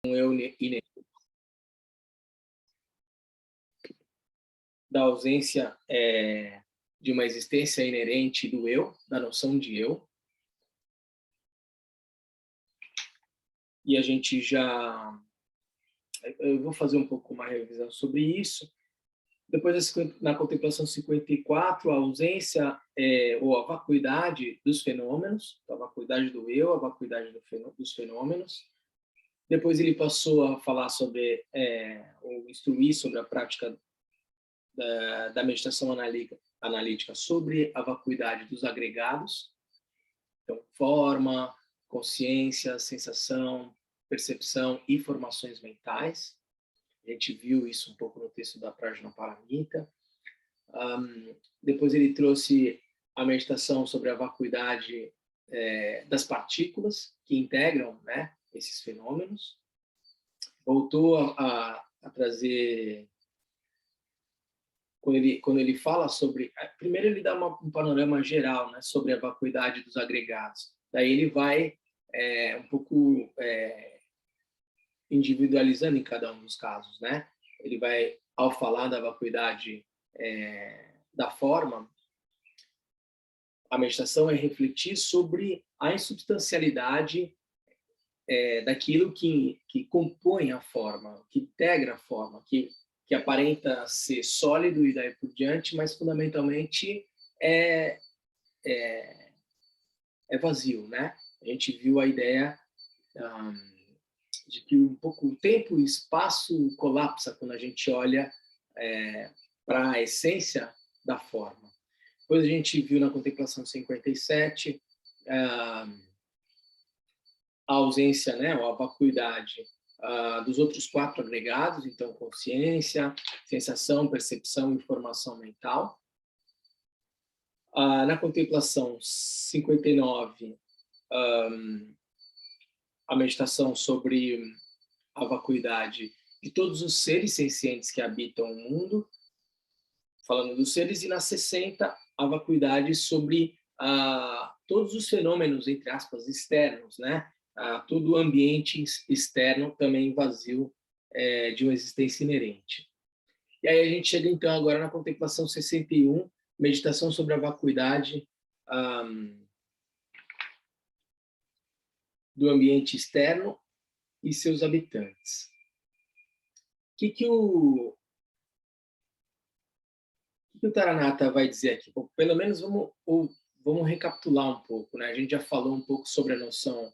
eu da ausência de uma existência inerente do eu, da noção de eu. E a gente já... Eu vou fazer um pouco uma revisão sobre isso. Depois, na contemplação 54, a ausência ou a vacuidade dos fenômenos, a vacuidade do eu, a vacuidade dos fenômenos. Depois ele passou a falar sobre, ou instruir sobre a prática da meditação analítica sobre a vacuidade dos agregados. Então, forma, consciência, sensação, percepção e formações mentais. A gente viu isso um pouco no texto da Prajnaparamita. Depois ele trouxe a meditação sobre a vacuidade das partículas que integram, né, esses fenômenos. Voltou a trazer... Quando ele fala sobre... Primeiro ele dá um panorama geral, né, sobre a vacuidade dos agregados. Daí ele vai um pouco individualizando em cada um dos casos, né? Ele vai, ao falar da vacuidade da forma, a meditação é refletir sobre a insubstancialidade daquilo que compõe a forma, que integra a forma, que aparenta ser sólido e daí por diante, mas fundamentalmente é vazio, né? A gente viu a ideia de que um pouco o tempo e o espaço colapsa quando a gente olha para a essência da forma. Depois a gente viu na contemplação 57 a ausência, né, ou a vacuidade dos outros 4 agregados, então consciência, sensação, percepção e formação mental. Na contemplação 59, a meditação sobre a vacuidade de todos os seres sencientes que habitam o mundo, falando dos seres, e na 60, a vacuidade sobre todos os fenômenos, entre aspas, externos, né? Todo o ambiente externo também vazio de uma existência inerente. E aí a gente chega, então, agora na contemplação 61, meditação sobre a vacuidade do ambiente externo e seus habitantes. O que o Taranata vai dizer aqui? Bom, pelo menos vamos recapitular um pouco, né? A gente já falou um pouco sobre a noção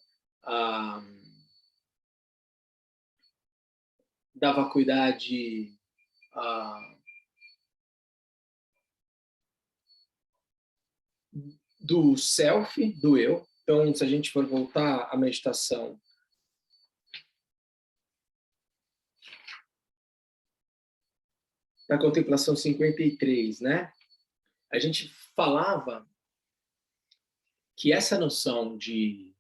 da vacuidade do self, do eu. Então, se a gente for voltar à meditação na contemplação 53, né? A gente falava que essa noção de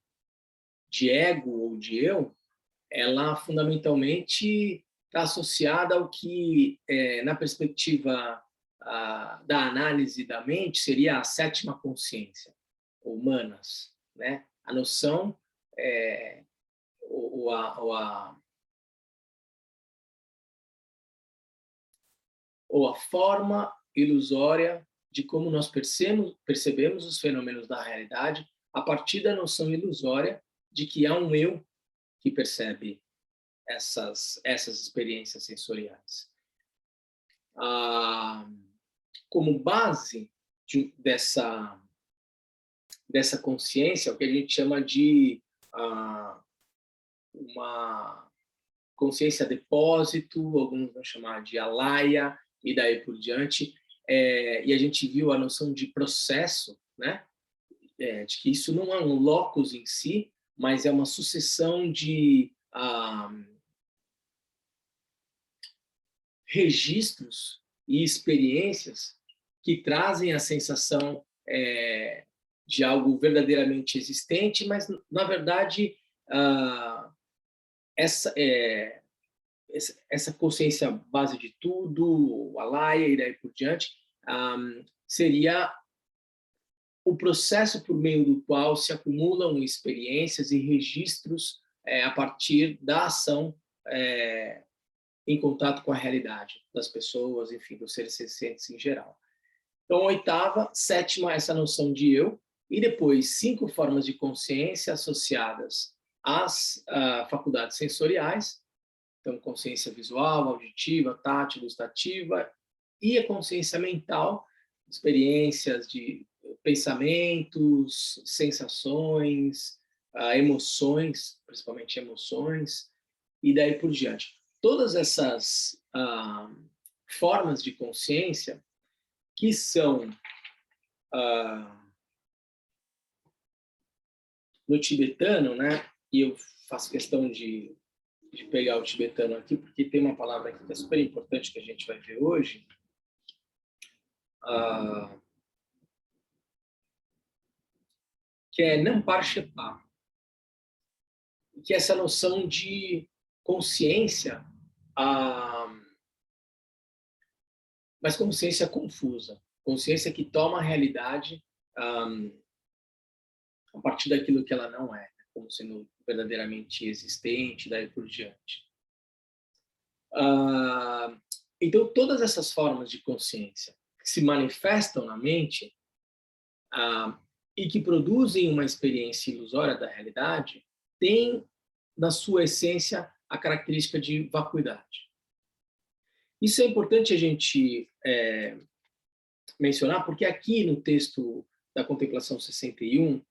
ego ou de eu, ela fundamentalmente está associada ao que, na perspectiva da análise da mente, seria a 7ª consciência, ou manas, né? A noção ou a forma ilusória de como nós percebemos os fenômenos da realidade a partir da noção ilusória de que há um eu que percebe essas experiências sensoriais. Como base dessa consciência, o que a gente chama de uma consciência depósito, alguns vão chamar de alaya, e daí por diante. E a gente viu a noção de processo, né? De que isso não é um locus em si, mas é uma sucessão de registros e experiências que trazem a sensação de algo verdadeiramente existente, mas, na verdade, essa consciência base de tudo, o alaya e daí por diante, seria o processo por meio do qual se acumulam experiências e registros a partir da ação em contato com a realidade das pessoas, enfim, dos seres sencientes em geral. Então, oitava, sétima, essa noção de eu, e depois 5 formas de consciência associadas às faculdades sensoriais, então consciência visual, auditiva, tátil, gustativa, e a consciência mental, experiências de pensamentos, sensações, emoções, principalmente emoções, e daí por diante. Todas essas formas de consciência que são no tibetano, né? E eu faço questão de pegar o tibetano aqui, porque tem uma palavra aqui que é super importante que a gente vai ver hoje, que é Nampar Shepa, que é essa noção de consciência, mas consciência confusa, consciência que toma a realidade a partir daquilo que ela não é, como sendo verdadeiramente existente, daí por diante. Então, todas essas formas de consciência que se manifestam na mente e que produzem uma experiência ilusória da realidade têm, na sua essência, a característica de vacuidade. Isso é importante a gente mencionar, porque aqui no texto da Contemplação 61,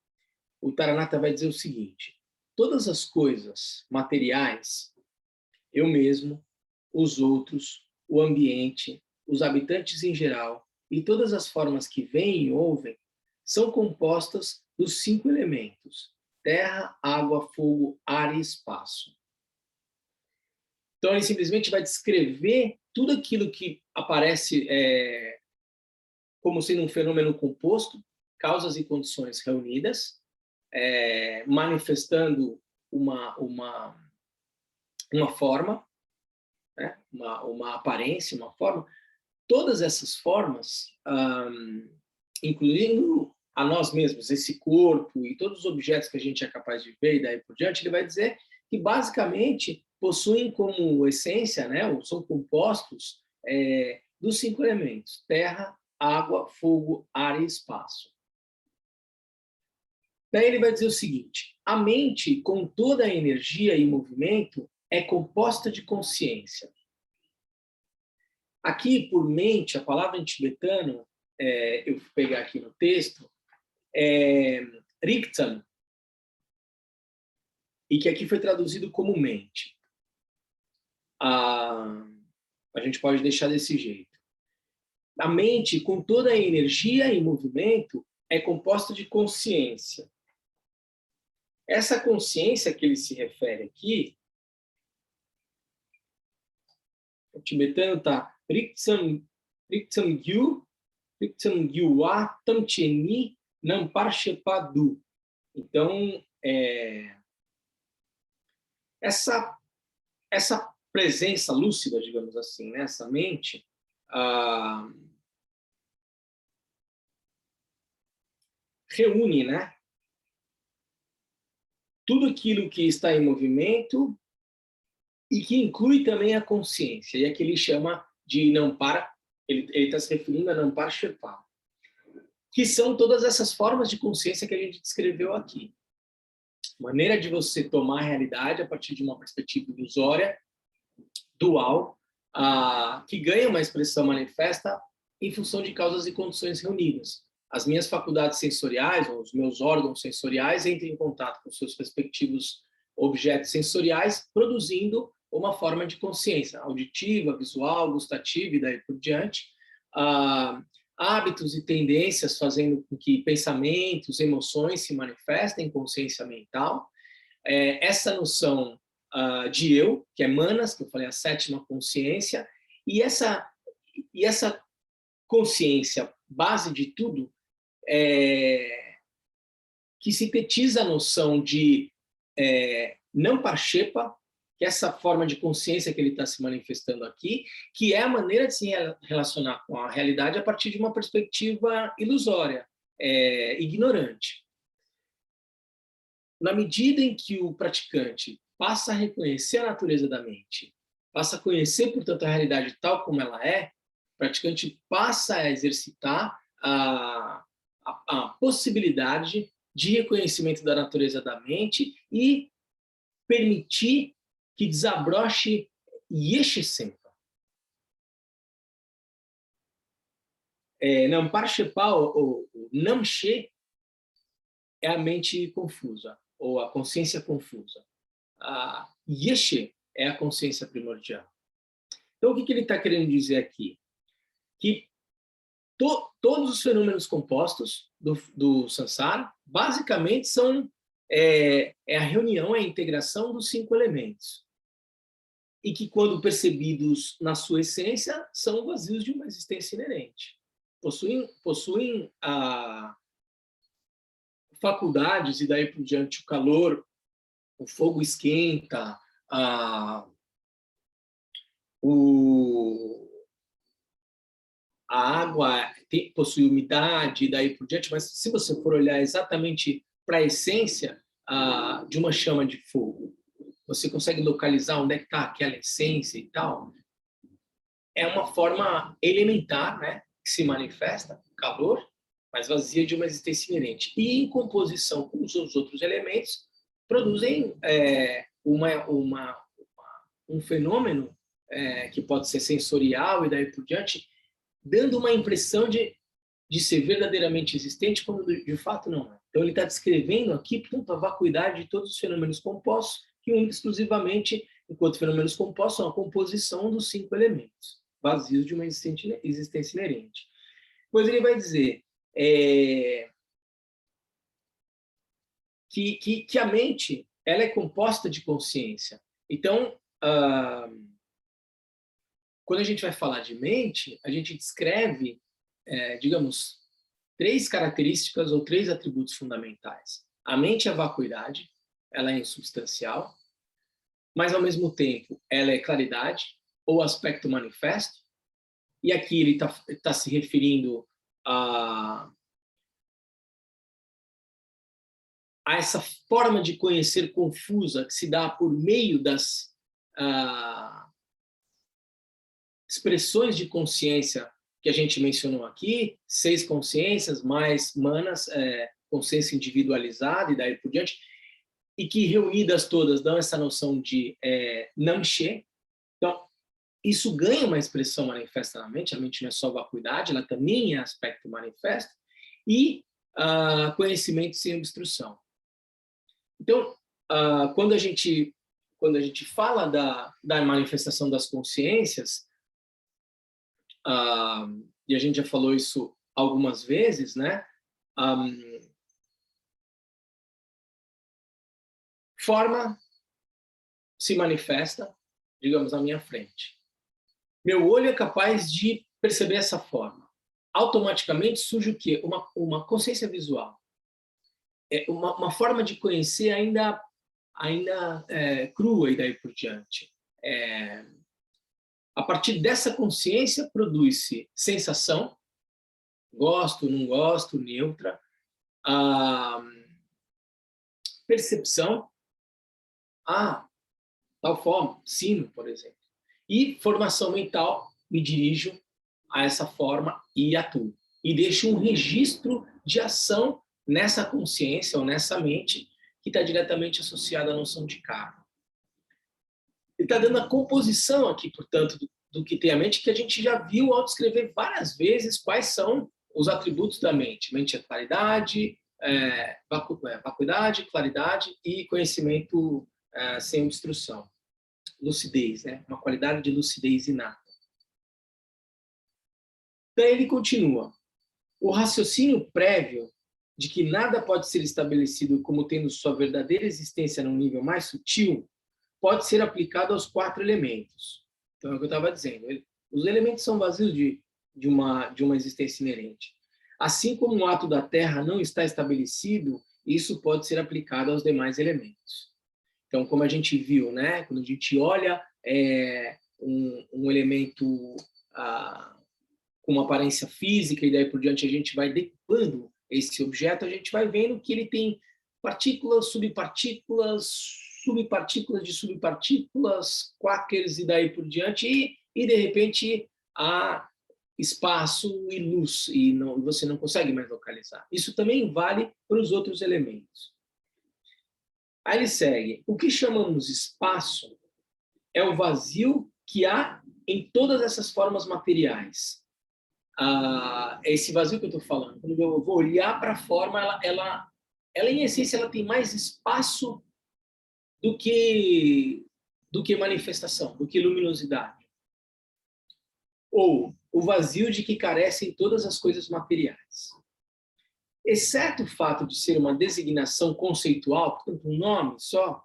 o Taranata vai dizer o seguinte: todas as coisas materiais, eu mesmo, os outros, o ambiente, os habitantes em geral e todas as formas que veem e ouvem são compostas dos 5 elementos: terra, água, fogo, ar e espaço. Então, ele simplesmente vai descrever tudo aquilo que aparece como sendo um fenômeno composto, causas e condições reunidas, manifestando uma forma, né? uma aparência, uma forma. Todas essas formas, incluindo a nós mesmos, esse corpo e todos os objetos que a gente é capaz de ver e daí por diante, ele vai dizer que basicamente possuem como essência, né, ou são compostos dos 5 elementos: terra, água, fogo, ar e espaço. Daí ele vai dizer o seguinte: a mente, com toda a energia e movimento, é composta de consciência. Aqui, por mente, a palavra em tibetano, eu vou pegar aqui no texto, é Riktan, e que aqui foi traduzido como mente. A gente pode deixar desse jeito. A mente, com toda a energia e movimento, é composta de consciência. Essa consciência que ele se refere aqui, o tibetano está Riktan Gyu, Riktan Gyuwa Tamcheni Nampar Shepa Du. Então, essa presença lúcida, digamos assim, né? Essa mente, reúne, né, tudo aquilo que está em movimento e que inclui também a consciência. E aqui ele chama de Nampar, ele está se referindo a Nampar Shepa, que são todas essas formas de consciência que a gente descreveu aqui. Maneira de você tomar a realidade a partir de uma perspectiva ilusória, dual, que ganha uma expressão manifesta em função de causas e condições reunidas. As minhas faculdades sensoriais, ou os meus órgãos sensoriais, entram em contato com seus respectivos objetos sensoriais, produzindo uma forma de consciência auditiva, visual, gustativa e daí por diante. Hábitos e tendências fazendo com que pensamentos, emoções se manifestem em consciência mental. Essa noção de eu, que é manas, que eu falei, a 7ª consciência, e essa consciência, base de tudo, que sintetiza a noção de Nampar Shepa, que é essa forma de consciência que ele está se manifestando aqui, que é a maneira de se relacionar com a realidade a partir de uma perspectiva ilusória, ignorante. Na medida em que o praticante passa a reconhecer a natureza da mente, passa a conhecer, portanto, a realidade tal como ela é, o praticante passa a exercitar a possibilidade de reconhecimento da natureza da mente e permitir que desabroche Yeshe Sempa. Namparshpa, ou Namshe, é a mente confusa, ou a consciência confusa. A Yeshe é a consciência primordial. Então, o que ele está querendo dizer aqui? Que todos os fenômenos compostos do samsara, basicamente, são a reunião, a integração dos 5 elementos. E que, quando percebidos na sua essência, são vazios de uma existência inerente. Possuem faculdades, e daí por diante o calor, o fogo esquenta, a água possui umidade, e daí por diante, mas se você for olhar exatamente para a essência de uma chama de fogo, você consegue localizar onde é que está aquela essência e tal. É uma forma elementar, né, que se manifesta, calor, mas vazia de uma existência inerente. E em composição com os outros elementos, produzem um fenômeno que pode ser sensorial e daí por diante, dando uma impressão de ser verdadeiramente existente, quando de fato não é. Então ele está descrevendo aqui, portanto, a vacuidade de todos os fenômenos compostos, que exclusivamente, enquanto fenômenos compostos, são a composição dos 5 elementos, vazios de uma existência inerente. Depois ele vai dizer que a mente ela é composta de consciência. Então, quando a gente vai falar de mente, a gente descreve, digamos, 3 características ou 3 atributos fundamentais. A mente é a vacuidade, ela é insubstancial, mas, ao mesmo tempo, ela é claridade ou aspecto manifesto. E aqui ele tá se referindo a essa forma de conhecer confusa que se dá por meio das expressões de consciência que a gente mencionou aqui, 6 consciências, mais manas, consciência individualizada e daí por diante, e que reunidas todas dão essa noção de Namshe. Então, isso ganha uma expressão manifesta na mente, a mente não é só vacuidade, ela também é aspecto manifesto, e conhecimento sem obstrução. Então, quando a gente fala da manifestação das consciências, e a gente já falou isso algumas vezes, né? Forma se manifesta, digamos, à minha frente. Meu olho é capaz de perceber essa forma. Automaticamente surge o quê? Uma consciência visual. Uma forma de conhecer ainda crua e daí por diante. A partir dessa consciência produz-se sensação, gosto, não gosto, neutra, percepção, tal forma, sino, por exemplo. E formação mental, me dirijo a essa forma e atuo. E deixo um registro de ação nessa consciência ou nessa mente que está diretamente associada à noção de karma. Ele está dando a composição aqui, portanto, do que tem a mente, que a gente já viu ao descrever várias vezes quais são os atributos da mente. Mente é claridade, vacuidade, claridade e conhecimento sem obstrução. Lucidez, né? Uma qualidade de lucidez inata. Daí ele continua. O raciocínio prévio de que nada pode ser estabelecido como tendo sua verdadeira existência num nível mais sutil pode ser aplicado aos 4 elementos. Então, é o que eu estava dizendo. Os elementos são vazios de uma existência inerente. Assim como o ato da Terra não está estabelecido, isso pode ser aplicado aos demais elementos. Então, como a gente viu, né? Quando a gente olha um elemento com uma aparência física e daí por diante a gente vai decupando esse objeto, a gente vai vendo que ele tem partículas, subpartículas, subpartículas de subpartículas, quarks e daí por diante, e de repente há espaço e luz, e você não consegue mais localizar. Isso também vale para os outros elementos. Aí ele segue. O que chamamos espaço é o vazio que há em todas essas formas materiais. Esse vazio que eu estou falando, quando eu vou olhar para a forma, ela, em essência, ela tem mais espaço do que manifestação, do que luminosidade. Ou o vazio de que carecem todas as coisas materiais. Exceto o fato de ser uma designação conceitual, portanto, um nome só,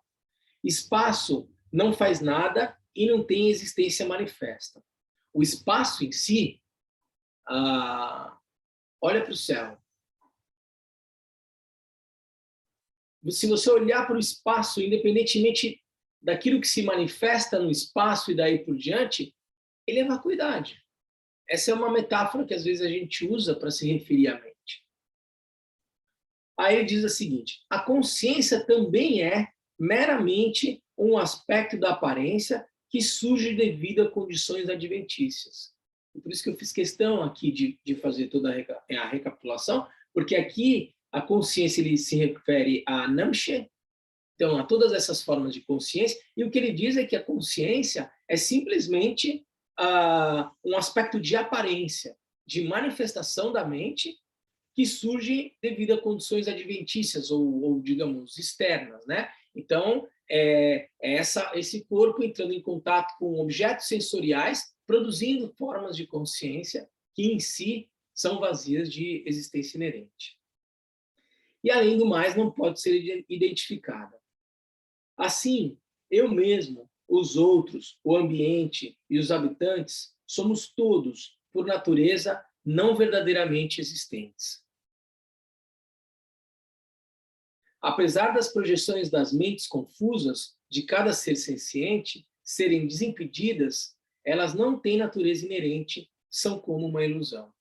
espaço não faz nada e não tem existência manifesta. O espaço em si, olha para o céu. Se você olhar para o espaço, independentemente daquilo que se manifesta no espaço e daí por diante, ele é vacuidade. Essa é uma metáfora que às vezes a gente usa para se referir à mente. Aí ele diz o seguinte: a consciência também é meramente um aspecto da aparência que surge devido a condições adventícias. E por isso que eu fiz questão aqui de fazer toda a recapitulação, porque aqui a consciência ele se refere a Namshe, então a todas essas formas de consciência, e o que ele diz é que a consciência é simplesmente um aspecto de aparência, de manifestação da mente, que surge devido a condições adventícias ou digamos, externas, né? Então, esse corpo entrando em contato com objetos sensoriais, produzindo formas de consciência que, em si, são vazias de existência inerente. E, além do mais, não pode ser identificada. Assim, eu mesmo, os outros, o ambiente e os habitantes, somos todos, por natureza, não verdadeiramente existentes. Apesar das projeções das mentes confusas de cada ser senciente serem desimpedidas, elas não têm natureza inerente, são como uma ilusão.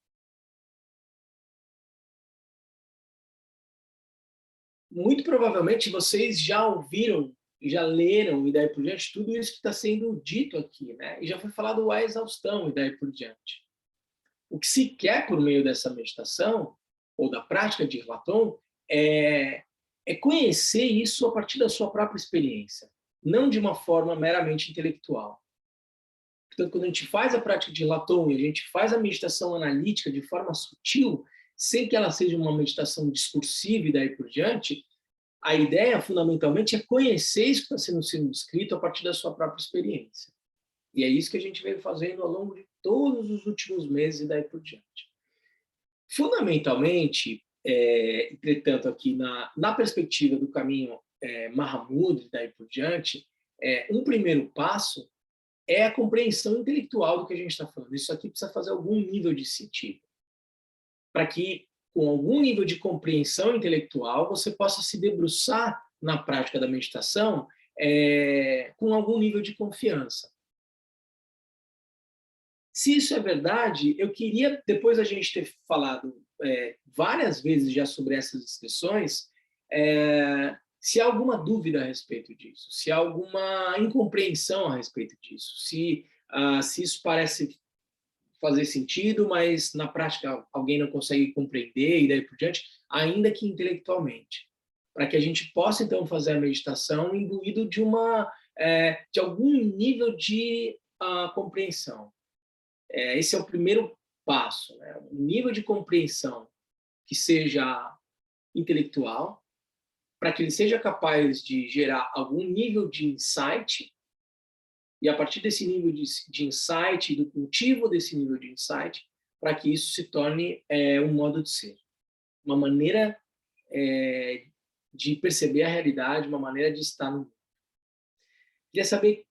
Muito provavelmente vocês já ouviram, já leram e daí por diante tudo isso que está sendo dito aqui, né? E já foi falado a exaustão e daí por diante. O que se quer por meio dessa meditação ou da prática de Latom é conhecer isso a partir da sua própria experiência, não de uma forma meramente intelectual. Portanto, quando a gente faz a prática de Latom e a gente faz a meditação analítica de forma sutil, sem que ela seja uma meditação discursiva e daí por diante, a ideia, fundamentalmente, é conhecer isso que está sendo descrito a partir da sua própria experiência. E é isso que a gente veio fazendo ao longo de todos os últimos meses e daí por diante. Fundamentalmente, entretanto, aqui na perspectiva do caminho Mahamudra e daí por diante, um primeiro passo é a compreensão intelectual do que a gente está falando. Isso aqui precisa fazer algum nível de sentido. Para que, com algum nível de compreensão intelectual, você possa se debruçar na prática da meditação com algum nível de confiança. Se isso é verdade, eu queria, depois da gente ter falado várias vezes já sobre essas inscrições, se há alguma dúvida a respeito disso, se há alguma incompreensão a respeito disso, se isso parece fazer sentido, mas na prática alguém não consegue compreender e daí por diante, ainda que intelectualmente, para que a gente possa então fazer a meditação imbuído de algum nível de compreensão. Esse é o primeiro passo, né? Um nível de compreensão que seja intelectual, para que ele seja capaz de gerar algum nível de insight, e a partir desse nível de insight, do cultivo desse nível de insight, para que isso se torne um modo de ser, uma maneira de perceber a realidade, uma maneira de estar no mundo. Queria saber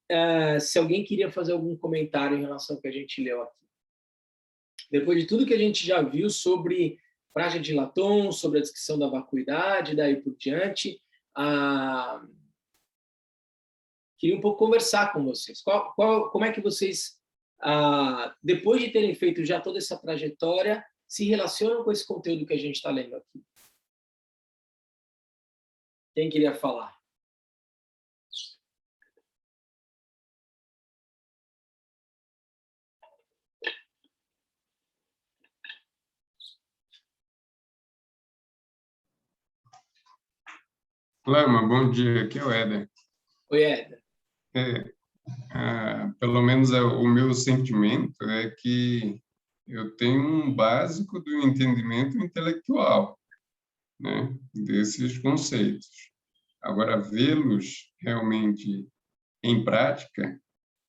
se alguém queria fazer algum comentário em relação ao que a gente leu aqui. Depois de tudo que a gente já viu sobre prática de Latom, sobre a descrição da vacuidade, daí por diante, queria um pouco conversar com vocês. Como é que vocês, depois de terem feito já toda essa trajetória, se relacionam com esse conteúdo que a gente está lendo aqui? Quem queria falar? Lama, bom dia, aqui é o Éder. Oi, Éder. Pelo menos o meu sentimento é que eu tenho um básico do entendimento intelectual, né, desses conceitos. Agora, vê-los realmente em prática,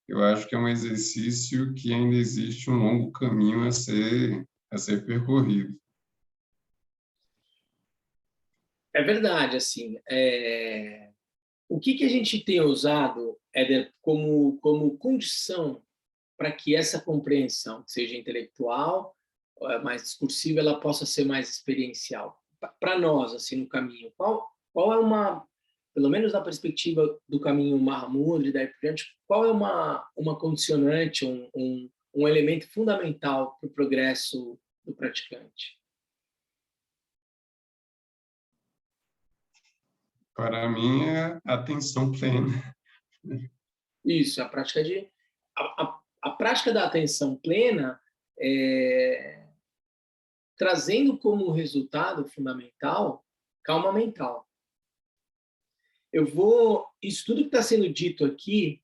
eu acho que é um exercício que ainda existe um longo caminho a ser percorrido. É verdade, assim, o que a gente tem usado, Éder, como condição para que essa compreensão, que seja intelectual, mais discursiva, ela possa ser mais experiencial? Para nós, assim, no caminho, qual é pelo menos na perspectiva do caminho Mahamudra e daí por diante, qual é uma condicionante, um elemento fundamental para o progresso do praticante? Para mim, é atenção plena. Isso, a prática da atenção plena, trazendo como resultado fundamental calma mental. Isso tudo que está sendo dito aqui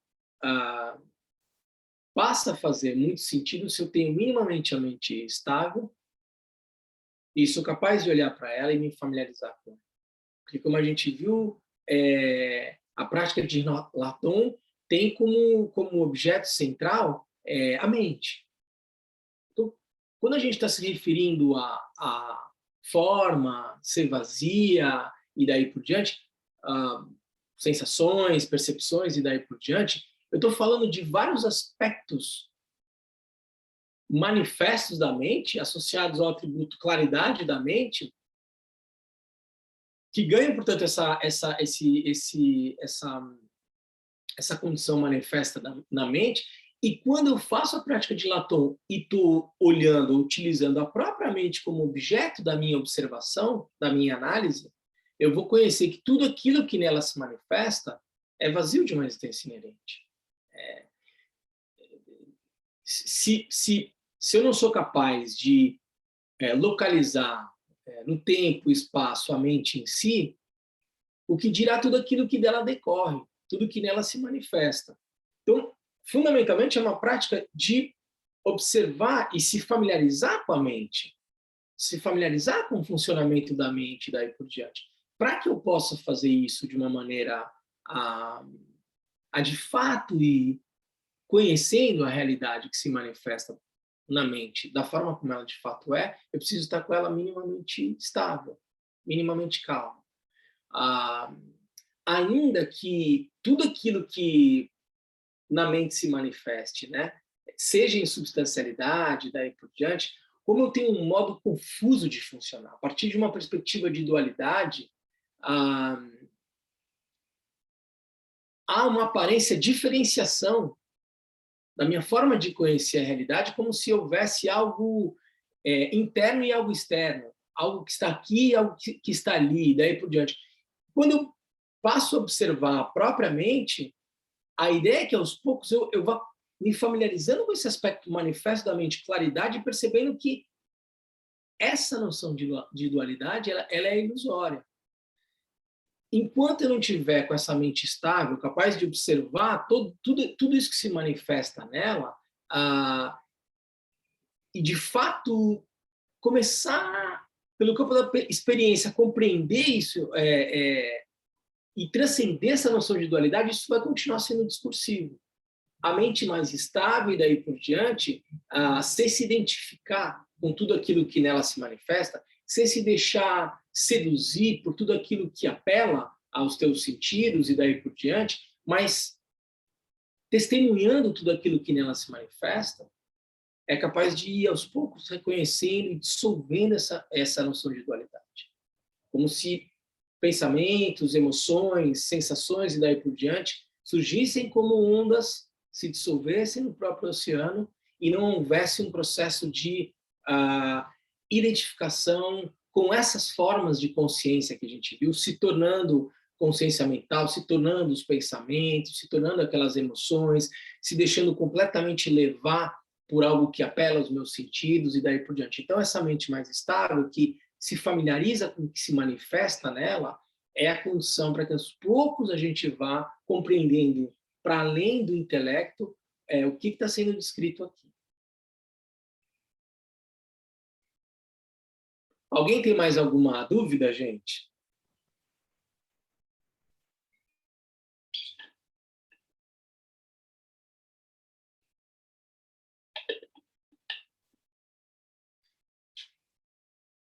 passa a fazer muito sentido se eu tenho minimamente a mente estável e sou capaz de olhar para ela e me familiarizar com ela. Porque, como a gente viu, a prática de Laton tem como objeto central a mente. Então, quando a gente está se referindo à forma, ser vazia e daí por diante, sensações, percepções e daí por diante, eu estou falando de vários aspectos manifestos da mente, associados ao atributo claridade da mente, que ganham, portanto, essa condição manifesta na mente. E quando eu faço a prática de Laton e estou olhando, utilizando a própria mente como objeto da minha observação, da minha análise, eu vou conhecer que tudo aquilo que nela se manifesta é vazio de uma existência inerente. Se eu não sou capaz de localizar no tempo e espaço a mente em si, o que dirá tudo aquilo que dela decorre, tudo que nela se manifesta. Então, fundamentalmente, é uma prática de observar e se familiarizar com a mente, se familiarizar com o funcionamento da mente e daí por diante. Para que eu possa fazer isso de uma maneira a de fato ir conhecendo a realidade que se manifesta na mente, da forma como ela de fato é, eu preciso estar com ela minimamente estável, minimamente calma. Ainda que tudo aquilo que na mente se manifeste, né, seja em substancialidade, daí por diante, como eu tenho um modo confuso de funcionar, a partir de uma perspectiva de dualidade, há uma aparência diferenciação da minha forma de conhecer a realidade, como se houvesse algo interno e algo externo, algo que está aqui e algo que está ali, daí por diante. Quando eu passo a observar propriamente, a ideia é que aos poucos eu vá me familiarizando com esse aspecto manifesto da mente, claridade, e percebendo que essa noção de dualidade ela é ilusória. Enquanto eu não tiver com essa mente estável, capaz de observar tudo isso que se manifesta nela, e de fato começar, pelo campo da experiência, a compreender isso e transcender essa noção de dualidade, isso vai continuar sendo discursivo. A mente mais estável e daí por diante, sem se identificar com tudo aquilo que nela se manifesta, sem se deixar seduzir por tudo aquilo que apela aos teus sentidos e daí por diante, mas testemunhando tudo aquilo que nela se manifesta, é capaz de ir aos poucos reconhecendo e dissolvendo essa noção de dualidade. Como se pensamentos, emoções, sensações e daí por diante surgissem como ondas, se dissolvessem no próprio oceano e não houvesse um processo de identificação com essas formas de consciência que a gente viu, se tornando consciência mental, se tornando os pensamentos, se tornando aquelas emoções, se deixando completamente levar por algo que apela aos meus sentidos e daí por diante. Então, essa mente mais estável, que se familiariza com o que se manifesta nela, é a condição para que aos poucos a gente vá compreendendo, para além do intelecto, o que está sendo descrito aqui. Alguém tem mais alguma dúvida, gente?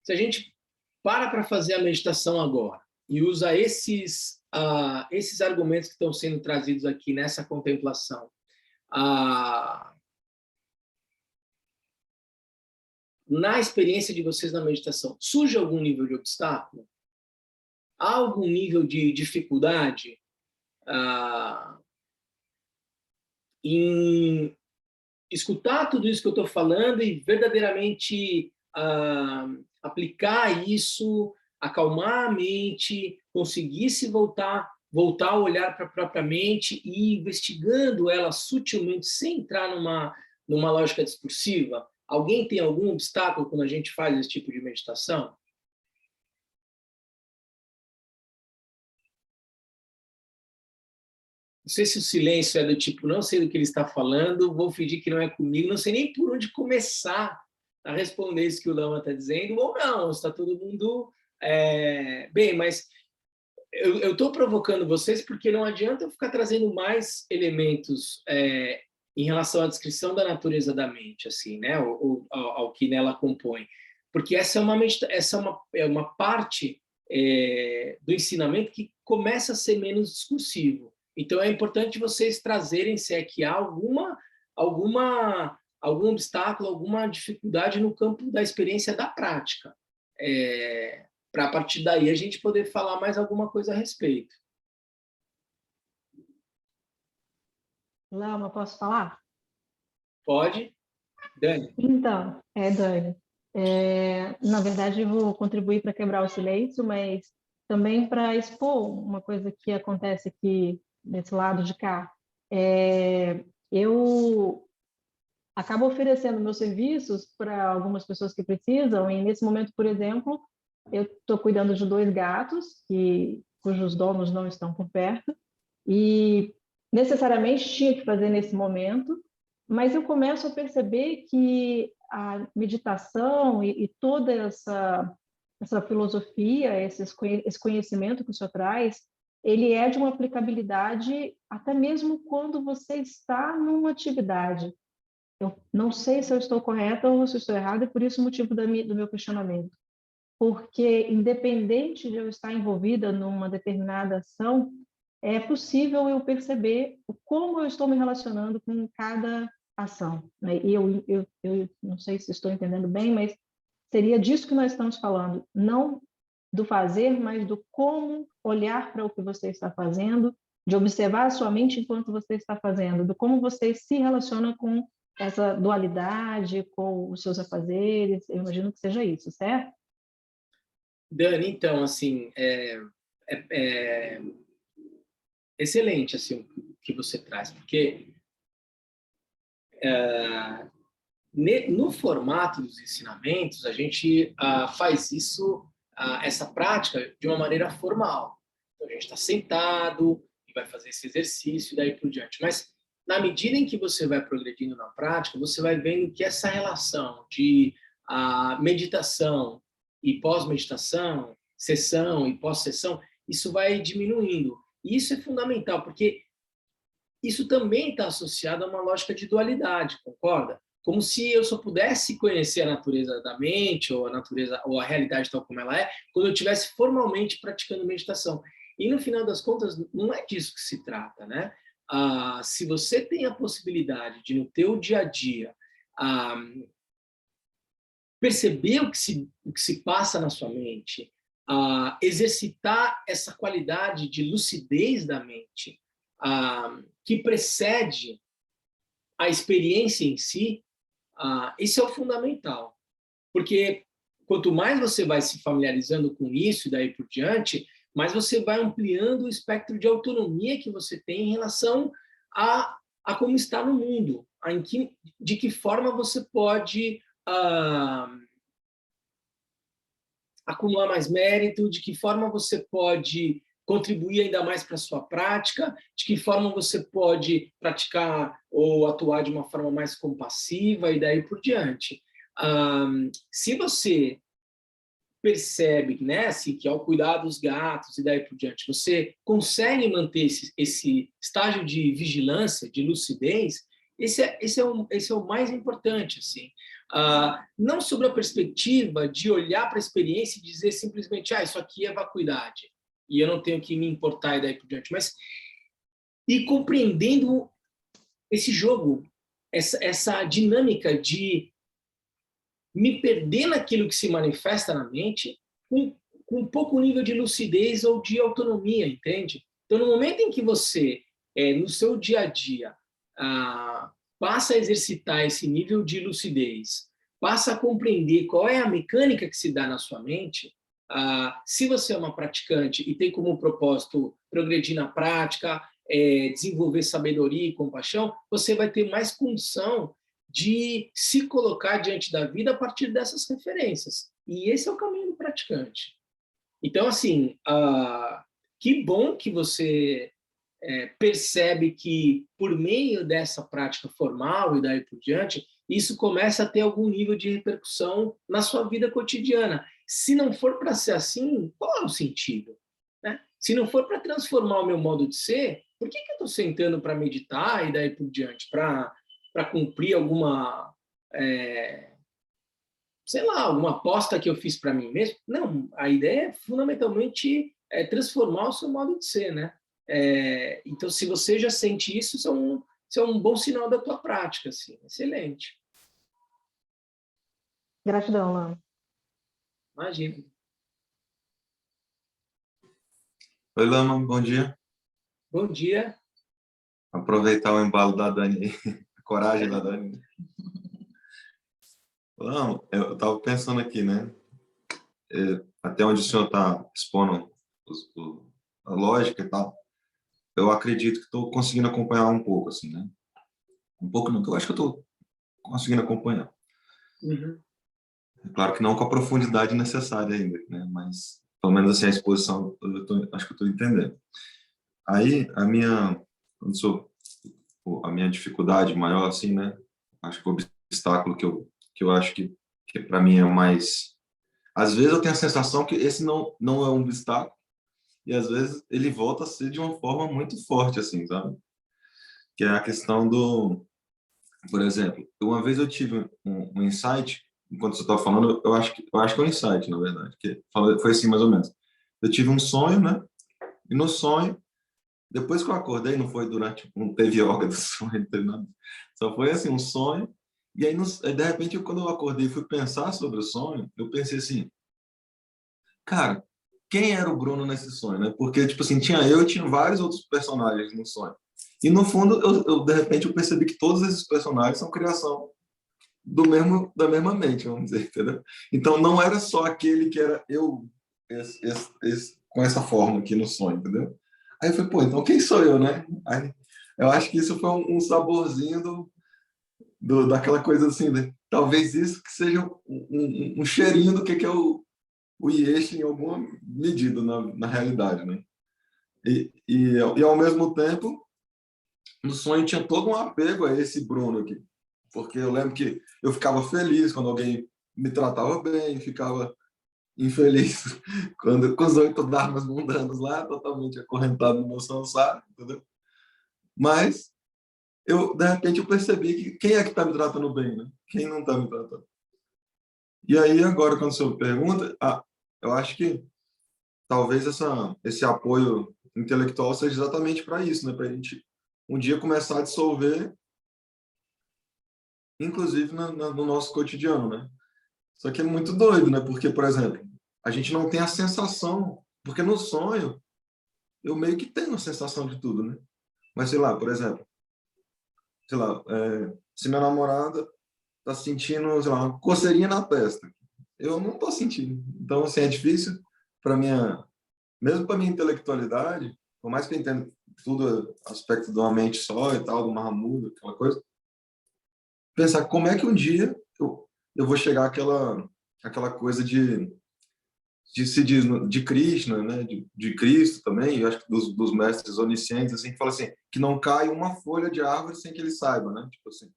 Se a gente para fazer a meditação agora e usa esses argumentos que estão sendo trazidos aqui nessa contemplação, na experiência de vocês na meditação, surge algum nível de obstáculo? Há algum nível de dificuldade em escutar tudo isso que eu estou falando e verdadeiramente aplicar isso, acalmar a mente, conseguir se voltar a olhar para a própria mente e ir investigando ela sutilmente, sem entrar numa lógica discursiva? Alguém tem algum obstáculo quando a gente faz esse tipo de meditação? Não sei se o silêncio é do tipo, não sei do que ele está falando, vou fingir que não é comigo, não sei nem por onde começar a responder isso que o Lama está dizendo, ou não, está todo mundo bem, mas eu estou provocando vocês porque não adianta eu ficar trazendo mais elementos em relação à descrição da natureza da mente, assim, né, ao que nela compõe, porque essa é uma parte do ensinamento que começa a ser menos discursivo. Então, é importante vocês trazerem, se é que há algum obstáculo, alguma dificuldade no campo da experiência da prática, para a partir daí a gente poder falar mais alguma coisa a respeito. Lama, posso falar? Pode? Dani? Então, Dani, na verdade eu vou contribuir para quebrar o silêncio, mas também para expor uma coisa que acontece aqui desse lado de cá. Eu acabo oferecendo meus serviços para algumas pessoas que precisam, e nesse momento, por exemplo, eu estou cuidando de 2 gatos, cujos donos não estão por perto, e necessariamente tinha que fazer nesse momento, mas eu começo a perceber que a meditação e toda essa filosofia, esse conhecimento que o senhor traz, ele é de uma aplicabilidade até mesmo quando você está numa atividade. Eu não sei se eu estou correta ou se eu estou errada, e por isso o motivo do meu questionamento. Porque, independente de eu estar envolvida numa determinada ação, é possível eu perceber como eu estou me relacionando com cada ação, né? E eu não sei se estou entendendo bem, mas seria disso que nós estamos falando, não do fazer, mas do como olhar para o que você está fazendo, de observar a sua mente enquanto você está fazendo, do como você se relaciona com essa dualidade, com os seus afazeres. Eu imagino que seja isso, certo? Dani, então, assim, excelente assim, o que você traz, porque no formato dos ensinamentos, a gente faz isso, essa prática, de uma maneira formal. Então, a gente está sentado e vai fazer esse exercício e daí por diante. Mas, na medida em que você vai progredindo na prática, você vai vendo que essa relação de meditação e pós-meditação, sessão e pós-sessão, isso vai diminuindo. E isso é fundamental, porque isso também está associado a uma lógica de dualidade, concorda? Como se eu só pudesse conhecer a natureza da mente ou a natureza ou a realidade tal como ela é quando eu estivesse formalmente praticando meditação. E no final das contas não é disso que se trata, né? Se você tem a possibilidade de no teu dia a dia perceber o que se passa na sua mente, exercitar essa qualidade de lucidez da mente que precede a experiência em si, isso é o fundamental. Porque quanto mais você vai se familiarizando com isso e daí por diante, mais você vai ampliando o espectro de autonomia que você tem em relação a como está no mundo, de que forma você pode acumular mais mérito, de que forma você pode contribuir ainda mais para a sua prática, de que forma você pode praticar ou atuar de uma forma mais compassiva e daí por diante. Se você percebe, né, assim, que ao cuidar dos gatos e daí por diante, você consegue manter esse estágio de vigilância, de lucidez, esse é o mais importante, assim. Não sobre a perspectiva de olhar para a experiência e dizer simplesmente, isso aqui é vacuidade, e eu não tenho que me importar e daí por diante, mas ir compreendendo esse jogo, essa dinâmica de me perder naquilo que se manifesta na mente com um pouco nível de lucidez ou de autonomia, entende? Então, no momento em que você, no seu dia a dia, passa a exercitar esse nível de lucidez, passa a compreender qual é a mecânica que se dá na sua mente, se você é uma praticante e tem como propósito progredir na prática, desenvolver sabedoria e compaixão, você vai ter mais condição de se colocar diante da vida a partir dessas referências. E esse é o caminho do praticante. Então, assim, que bom que você percebe que, por meio dessa prática formal e daí por diante, isso começa a ter algum nível de repercussão na sua vida cotidiana. Se não for para ser assim, qual é o sentido? Né? Se não for para transformar o meu modo de ser, por que eu estou sentando para meditar e daí por diante? Para cumprir alguma, sei lá, alguma aposta que eu fiz para mim mesmo? Não, a ideia é fundamentalmente transformar o seu modo de ser, né? Então, se você já sente isso, isso é um bom sinal da tua prática, assim. Excelente. Gratidão, Lama. Imagina. Oi, Lama, bom dia. Bom dia. Aproveitar o embalo da Dani, a coragem da Dani. Lama, eu estava pensando aqui, né? Até onde o senhor está expondo a lógica e tal, eu acredito que estou conseguindo acompanhar um pouco, assim, né? Um pouco não, que eu acho que eu estou conseguindo acompanhar. Uhum. É claro que não com a profundidade necessária ainda, né? Mas, pelo menos assim, a exposição, acho que eu estou entendendo. Aí, a minha dificuldade maior, assim, né? Acho que o obstáculo que eu acho que para mim é o mais... Às vezes eu tenho a sensação que esse não é um obstáculo, e às vezes ele volta a ser de uma forma muito forte, assim, sabe? Que é a questão do... Por exemplo, uma vez eu tive um insight, enquanto você estava falando, eu acho que é um insight, na verdade, que foi assim, mais ou menos. Eu tive um sonho, né? E no sonho, depois que eu acordei, não foi durante... Não teve yoga do sonho, não teve nada. Só foi, assim, um sonho. E aí, de repente, quando eu acordei e fui pensar sobre o sonho, eu pensei assim, cara, quem era o Bruno nesse sonho, né? Porque, tipo assim, tinha vários outros personagens no sonho. E, no fundo, de repente, eu percebi que todos esses personagens são criação da mesma mente, vamos dizer, entendeu? Então, não era só aquele que era eu, com essa forma aqui no sonho, entendeu? Aí eu falei, pô, então quem sou eu, né? Aí, eu acho que isso foi um saborzinho daquela coisa assim, né? Talvez isso que seja um cheirinho do que é o Yeshe em alguma medida na realidade, né? E ao mesmo tempo, no sonho tinha todo um apego a esse Bruno aqui, porque eu lembro que eu ficava feliz quando alguém me tratava bem, ficava infeliz com os 8 dharmas mundanos lá, totalmente acorrentado no meu samsara, entendeu? Mas de repente eu percebi que quem é que está me tratando bem, né? Quem não está me tratando. E aí agora quando você pergunta, eu acho que talvez esse apoio intelectual seja exatamente para isso, né? Para a gente um dia começar a dissolver, inclusive no nosso cotidiano, né? Só que é muito doido, né? Porque, por exemplo, a gente não tem a sensação, porque no sonho eu meio que tenho a sensação de tudo, né? Mas sei lá, por exemplo, sei lá, se minha namorada tá sentindo, sei lá, uma coceirinha na testa, eu não tô sentindo. Então, assim, é difícil para mesmo para minha intelectualidade, por mais que eu entenda tudo aspecto de uma mente só e tal, do Mahamudra, aquela coisa, pensar como é que um dia eu vou chegar àquela coisa de se diz de Krishna, né, de Cristo também, eu acho que dos mestres oniscientes, assim, que fala assim, que não cai uma folha de árvore sem que ele saiba, né? Tipo assim,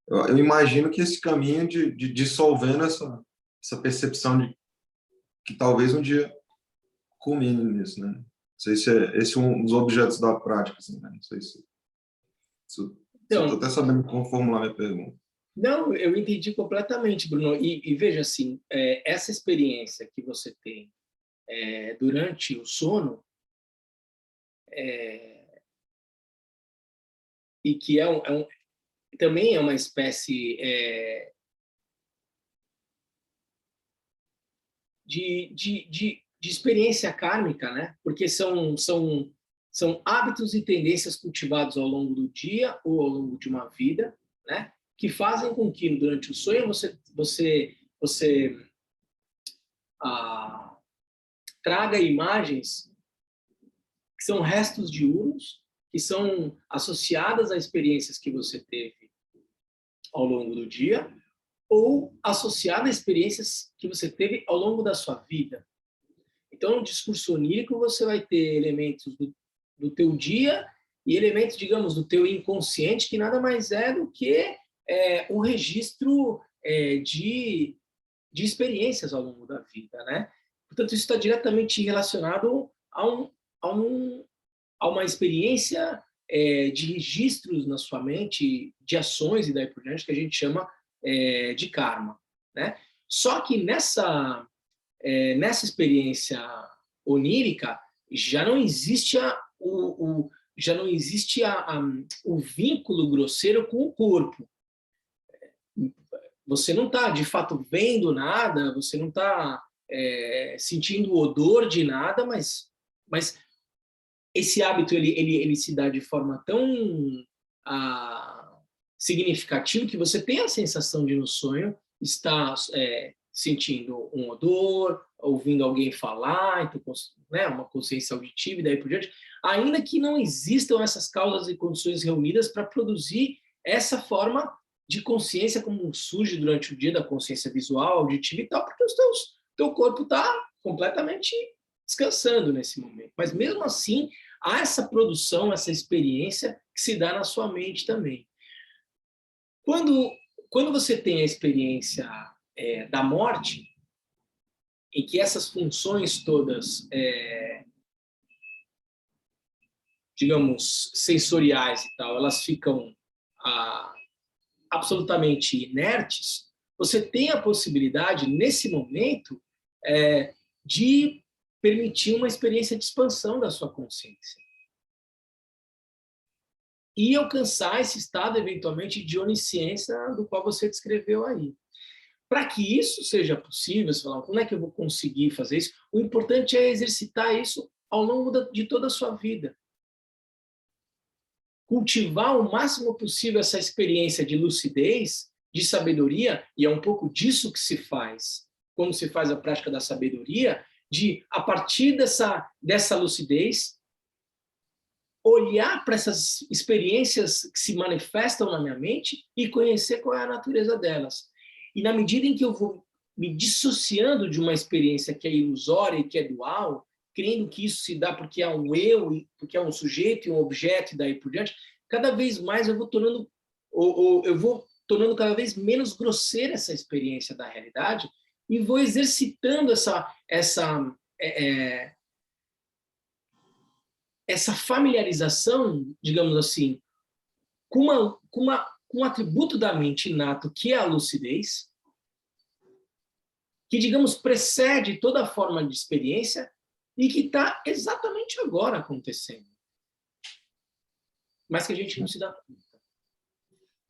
eu imagino que esse caminho de dissolvendo essa percepção de que talvez um dia culmine nisso, né? Não sei se esse é um dos objetos da prática, assim, né? Não sei se estou até sabendo como formular minha pergunta. Não, eu entendi completamente, Bruno. E veja assim, essa experiência que você tem durante o sono, e que também é uma espécie de experiência kármica, né? Porque são hábitos e tendências cultivados ao longo do dia ou ao longo de uma vida, né? Que fazem com que durante o sonho você traga imagens que são restos diurnos, que são associadas a experiências que você teve ao longo do dia ou associadas a experiências que você teve ao longo da sua vida. Então, no discurso onírico, você vai ter elementos do teu dia e elementos, digamos, do teu inconsciente, que nada mais é do que um registro de experiências ao longo da vida, né? Portanto, isso está diretamente relacionado a uma experiência de registros na sua mente, de ações e daí por diante, que a gente chama de karma, né? Só que nessa experiência onírica já não existe o vínculo grosseiro com o corpo. Você não está, de fato, vendo nada, você não está sentindo o odor de nada, mas esse hábito ele se dá de forma tão significativa que você tem a sensação de, no sonho, estar sentindo um odor, ouvindo alguém falar, então, né, uma consciência auditiva e daí por diante, ainda que não existam essas causas e condições reunidas para produzir essa forma de consciência como surge durante o dia, da consciência visual, auditiva e tal, porque teu corpo está completamente descansando nesse momento. Mas mesmo assim, há essa produção, essa experiência que se dá na sua mente também. Quando você tem a experiência da morte, em que essas funções todas, digamos, sensoriais e tal, elas ficam absolutamente inertes, você tem a possibilidade, nesse momento, de permitir uma experiência de expansão da sua consciência. E alcançar esse estado, eventualmente, de onisciência do qual você descreveu aí. Para que isso seja possível, você fala, como é que eu vou conseguir fazer isso? O importante é exercitar isso ao longo de toda a sua vida. Cultivar o máximo possível essa experiência de lucidez, de sabedoria, e é um pouco disso que se faz quando se faz a prática da sabedoria, de, a partir dessa lucidez, olhar para essas experiências que se manifestam na minha mente e conhecer qual é a natureza delas. E na medida em que eu vou me dissociando de uma experiência que é ilusória e que é dual, crendo que isso se dá porque é um eu, porque é um sujeito e um objeto e daí por diante, cada vez mais eu vou tornando cada vez menos grosseira essa experiência da realidade e vou exercitando essa familiarização, digamos assim, com um atributo da mente inato, que é a lucidez, que, digamos, precede toda forma de experiência e que está exatamente agora acontecendo. Mas que a gente não se dá conta.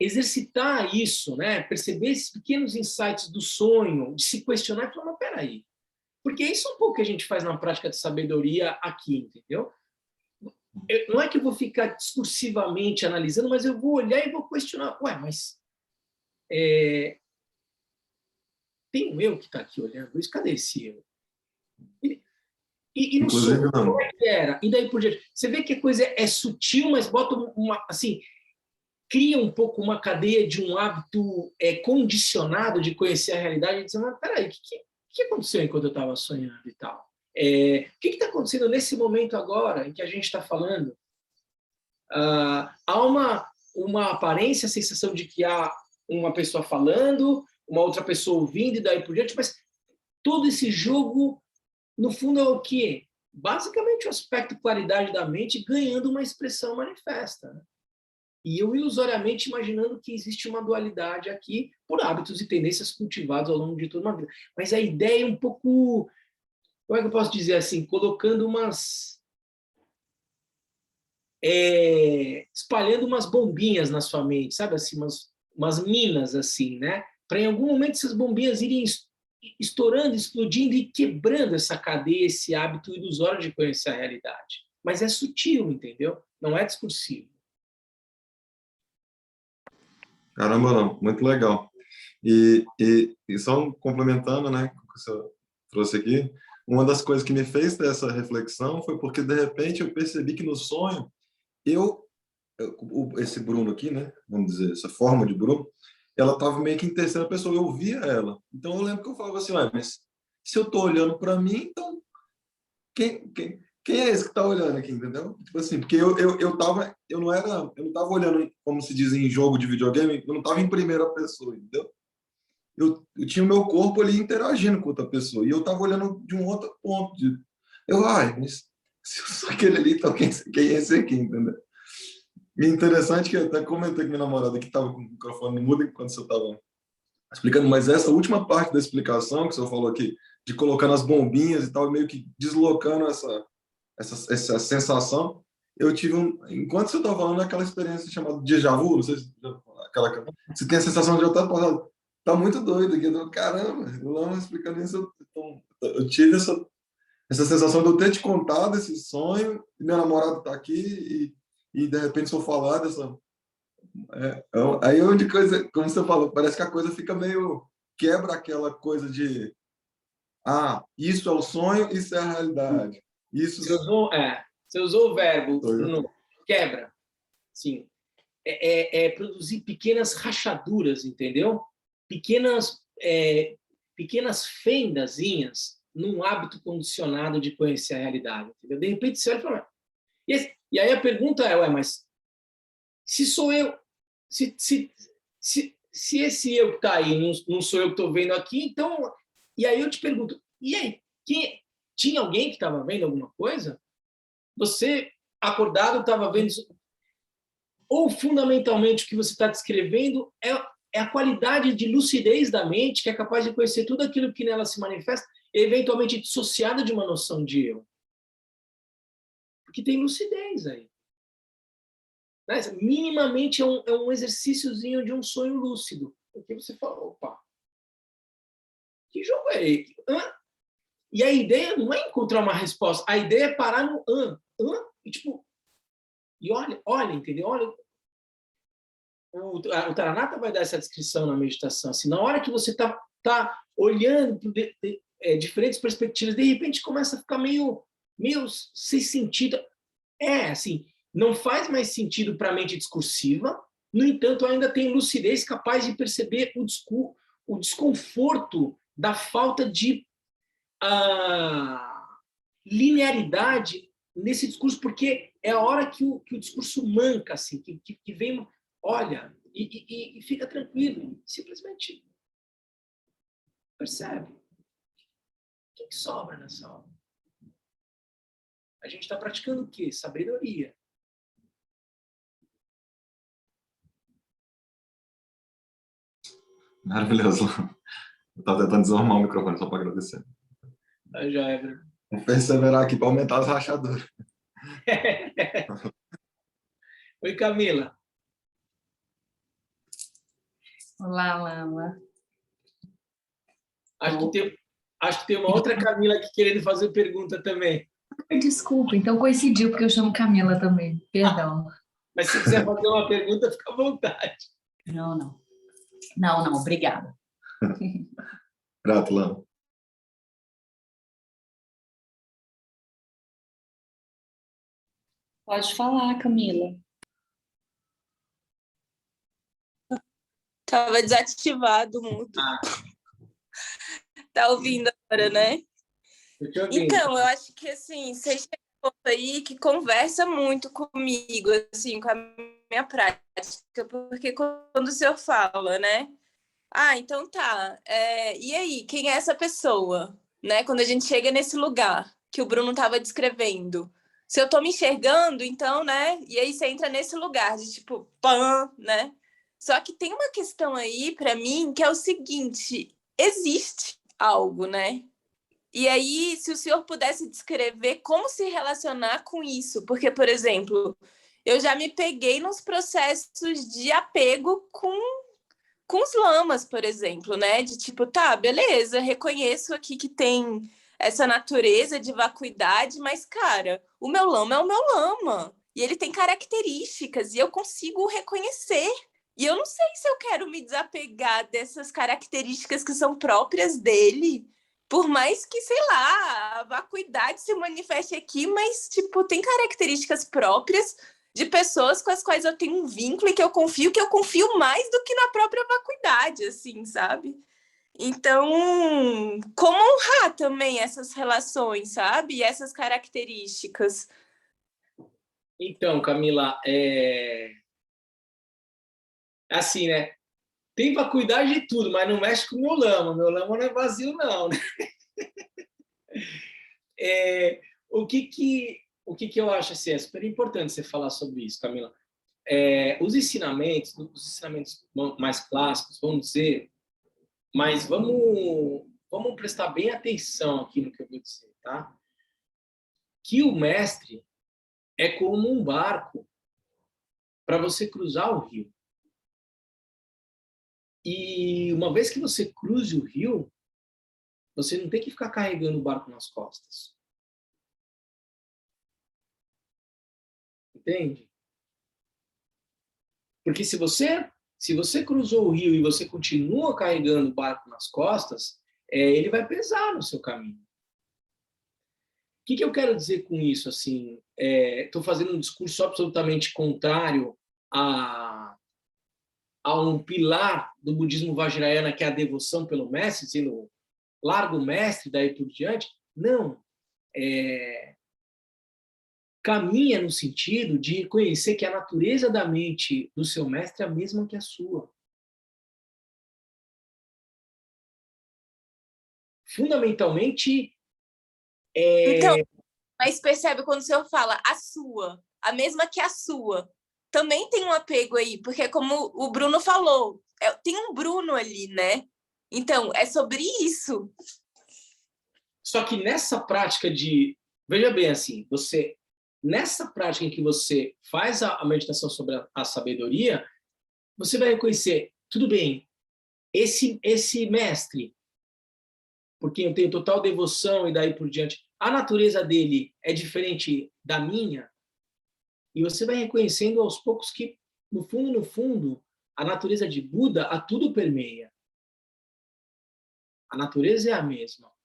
Exercitar isso, né? Perceber esses pequenos insights do sonho, de se questionar e falar, mas peraí, porque isso é um pouco que a gente faz na prática de sabedoria aqui, entendeu? Não é que eu vou ficar discursivamente analisando, mas eu vou olhar e vou questionar. Ué, mas tem um eu que está aqui olhando isso? Cadê esse eu? E no sonho, como é que era? E daí por diante. Você vê que a coisa é sutil, mas bota uma, assim, cria um pouco uma cadeia de um hábito condicionado de conhecer a realidade e dizer, mas peraí, o que aconteceu enquanto eu estava sonhando e tal? O que está acontecendo nesse momento agora em que a gente está falando? Há uma aparência, a sensação de que há uma pessoa falando, uma outra pessoa ouvindo e daí por diante, mas todo esse jogo, no fundo, é o quê? Basicamente o aspecto claridade da mente ganhando uma expressão manifesta, né? E eu ilusoriamente imaginando que existe uma dualidade aqui por hábitos e tendências cultivados ao longo de toda uma vida. Mas a ideia é um pouco, como é que eu posso dizer assim, colocando espalhando umas bombinhas na sua mente, sabe assim, umas minas assim, né? Para em algum momento essas bombinhas irem estourando, explodindo e quebrando essa cadeia, esse hábito ilusório de conhecer a realidade. Mas é sutil, entendeu? Não é discursivo. Caramba, não, muito legal. E só complementando, né, o que o senhor trouxe aqui, uma das coisas que me fez ter essa reflexão foi porque, de repente, eu percebi que no sonho, esse Bruno aqui, né, vamos dizer, essa forma de Bruno, ela estava meio que em terceira pessoa, eu via ela. Então, eu lembro que eu falava assim, mas se eu estou olhando para mim, então, quem é esse que está olhando aqui, entendeu? Tipo assim, porque eu não estava olhando, como se diz em jogo de videogame, eu não estava em primeira pessoa, entendeu? Eu tinha o meu corpo ali interagindo com outra pessoa, e eu estava olhando de um outro ponto. Mas se eu sou aquele ali, então quem é esse aqui, entendeu? E interessante que eu até comentei com minha namorada que estava com o microfone mudo enquanto você estava explicando, mas essa última parte da explicação que o senhor falou aqui, de colocando as bombinhas e tal, meio que deslocando essa sensação, eu tive enquanto você estava falando, aquela experiência chamada déjà vu, não sei se você tem a sensação de eu estar passando, tá muito doido aqui, caramba, o Lama explicando isso, eu tive essa sensação de eu ter te contado esse sonho, e minha namorada está aqui e de repente sou falar dessa aí onde coisa, como você falou, parece que a coisa fica meio quebra aquela coisa de isso é o sonho, isso é a realidade. Isso Você usou o verbo, Bruno, quebra. Sim. Produzir pequenas rachaduras, entendeu? Pequenas fendazinhas num hábito condicionado de conhecer a realidade. Entendeu? De repente você olha e fala... E aí a pergunta mas se sou eu, se esse eu que está aí não sou eu que estou vendo aqui, então... E aí eu te pergunto, e aí, tinha alguém que estava vendo alguma coisa? Você, acordado, estava vendo isso? Ou, fundamentalmente, o que você está descrevendo é a qualidade de lucidez da mente, que é capaz de conhecer tudo aquilo que nela se manifesta, eventualmente dissociada de uma noção de eu. Porque tem lucidez aí. Né? Minimamente é um exercíciozinho de um sonho lúcido. Porque você fala, opa, que jogo é esse? E a ideia não é encontrar uma resposta, a ideia é parar no e tipo, e olha, entendeu? Olha, o Taranaka vai dar essa descrição na meditação. Assim, na hora que você tá olhando para diferentes perspectivas, de repente começa a ficar meio sem sentido. Assim, não faz mais sentido para a mente discursiva, no entanto, ainda tem lucidez capaz de perceber o desconforto da falta de linearidade nesse discurso, porque é a hora que o discurso manca, assim, que vem, olha, e fica tranquilo, simplesmente percebe. O que sobra nessa hora? A gente está praticando o quê? Sabedoria. Maravilhoso. Eu estava tentando desarmar o microfone só para agradecer. Já é. Vou perseverar aqui para aumentar as rachaduras. Oi, Camila. Olá, Lama. Acho que tem uma outra Camila aqui querendo fazer pergunta também. Desculpa, então coincidiu, porque eu chamo Camila também. Perdão. Mas se quiser fazer uma pergunta, fica à vontade. Não, obrigada. Grato, Lama. Pode falar, Camila. Tava desativado o mudo. Ah, Tá ouvindo agora, né? eu te ouvindo. Então, eu acho que, assim, você chega um ponto aí que conversa muito comigo, assim, com a minha prática, porque quando o senhor fala, né? Ah, então tá. E aí, quem é essa pessoa? Né? Quando a gente chega nesse lugar que o Bruno estava descrevendo. Se eu tô me enxergando, então, né? E aí você entra nesse lugar de tipo, pã, né? Só que tem uma questão aí para mim que é o seguinte: existe algo, né? E aí, se o senhor pudesse descrever como se relacionar com isso, porque, por exemplo, eu já me peguei nos processos de apego com os lamas, por exemplo, né? De tipo, tá, beleza, reconheço aqui que tem essa natureza de vacuidade, mas, cara, o meu lama é o meu lama. E ele tem características, e eu consigo reconhecer. E eu não sei se eu quero me desapegar dessas características que são próprias dele. Por mais que, sei lá, a vacuidade se manifeste aqui, mas, tipo, tem características próprias de pessoas com as quais eu tenho um vínculo e que eu confio mais do que na própria vacuidade, assim, sabe? Então, como honrar também essas relações, sabe? E essas características. Então, Camila, assim, né? Tem vacuidade de tudo, mas não mexe com o meu lama. Meu lama não é vazio, não, né? O que eu acho assim, é super importante você falar sobre isso, Camila. Os ensinamentos mais clássicos, vamos dizer, mas vamos prestar bem atenção aqui no que eu vou dizer, tá? Que o mestre é como um barco para você cruzar o rio. E uma vez que você cruze o rio, você não tem que ficar carregando o barco nas costas. Entende? Porque se você cruzou o rio e você continua carregando o barco nas costas, ele vai pesar no seu caminho. O que eu quero dizer com isso? Assim, estou fazendo um discurso absolutamente contrário a um pilar do budismo vajrayana, que é a devoção pelo mestre, sendo larga o mestre, daí por diante. Não. Caminha no sentido de reconhecer que a natureza da mente do seu mestre é a mesma que a sua. Fundamentalmente, Então, mas percebe quando o senhor fala a sua, a mesma que a sua, também tem um apego aí, porque como o Bruno falou, tem um Bruno ali, né? Então, é sobre isso. Só que nessa prática veja bem assim, nessa prática em que você faz a meditação sobre a sabedoria, você vai reconhecer, tudo bem, esse mestre, por quem eu tenho total devoção e daí por diante, a natureza dele é diferente da minha, e você vai reconhecendo aos poucos que, no fundo, a natureza de Buda a tudo permeia. A natureza é a mesma.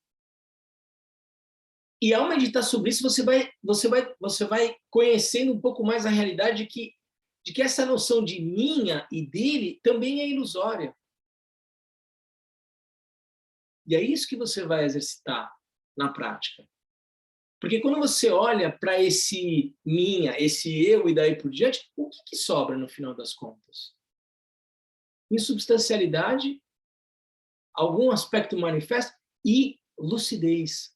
E ao meditar sobre isso, você vai conhecendo um pouco mais a realidade de que essa noção de minha e dele também é ilusória. E é isso que você vai exercitar na prática. Porque quando você olha para esse minha, esse eu e daí por diante, o que sobra no final das contas? Insubstancialidade, algum aspecto manifesto e lucidez.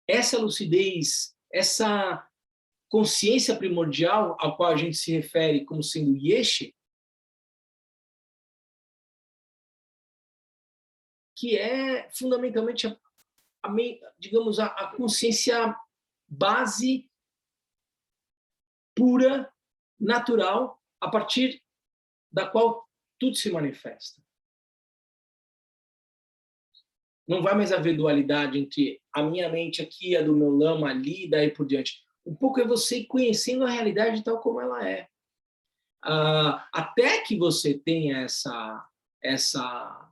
Essa lucidez, essa consciência primordial ao qual a gente se refere como sendo Yeshe, que é fundamentalmente digamos, a consciência base pura, natural, a partir da qual tudo se manifesta. Não vai mais haver dualidade entre a minha mente aqui, a do meu lama ali, daí por diante. Um pouco é você ir conhecendo a realidade tal como ela é. Até que você tenha essa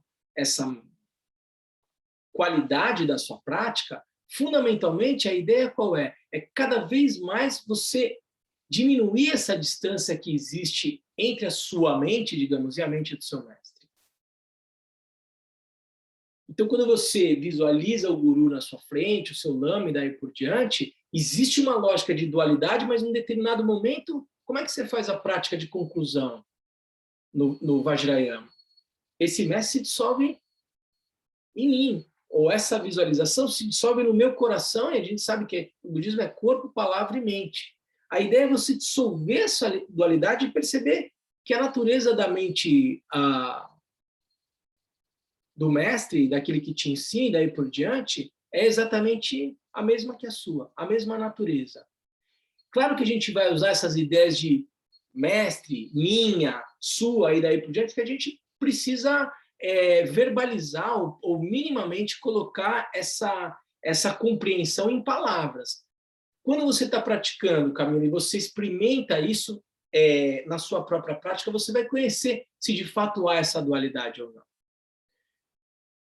qualidade da sua prática, fundamentalmente a ideia qual é? É cada vez mais você diminuir essa distância que existe entre a sua mente, digamos, e a mente do seu mestre. Então, quando você visualiza o guru na sua frente, o seu lama e daí por diante, existe uma lógica de dualidade, mas em um determinado momento, como é que você faz a prática de conclusão no Vajrayana? Esse mestre se dissolve em mim, ou essa visualização se dissolve no meu coração, e a gente sabe que o budismo é corpo, palavra e mente. A ideia é você dissolver essa dualidade e perceber que a natureza da mente do mestre, daquele que te ensina e daí por diante, é exatamente a mesma que a sua, a mesma natureza. Claro que a gente vai usar essas ideias de mestre, minha, sua e daí por diante, que a gente precisa verbalizar ou minimamente colocar essa compreensão em palavras. Quando você está praticando, Camila, e você experimenta isso na sua própria prática, você vai conhecer se de fato há essa dualidade ou não.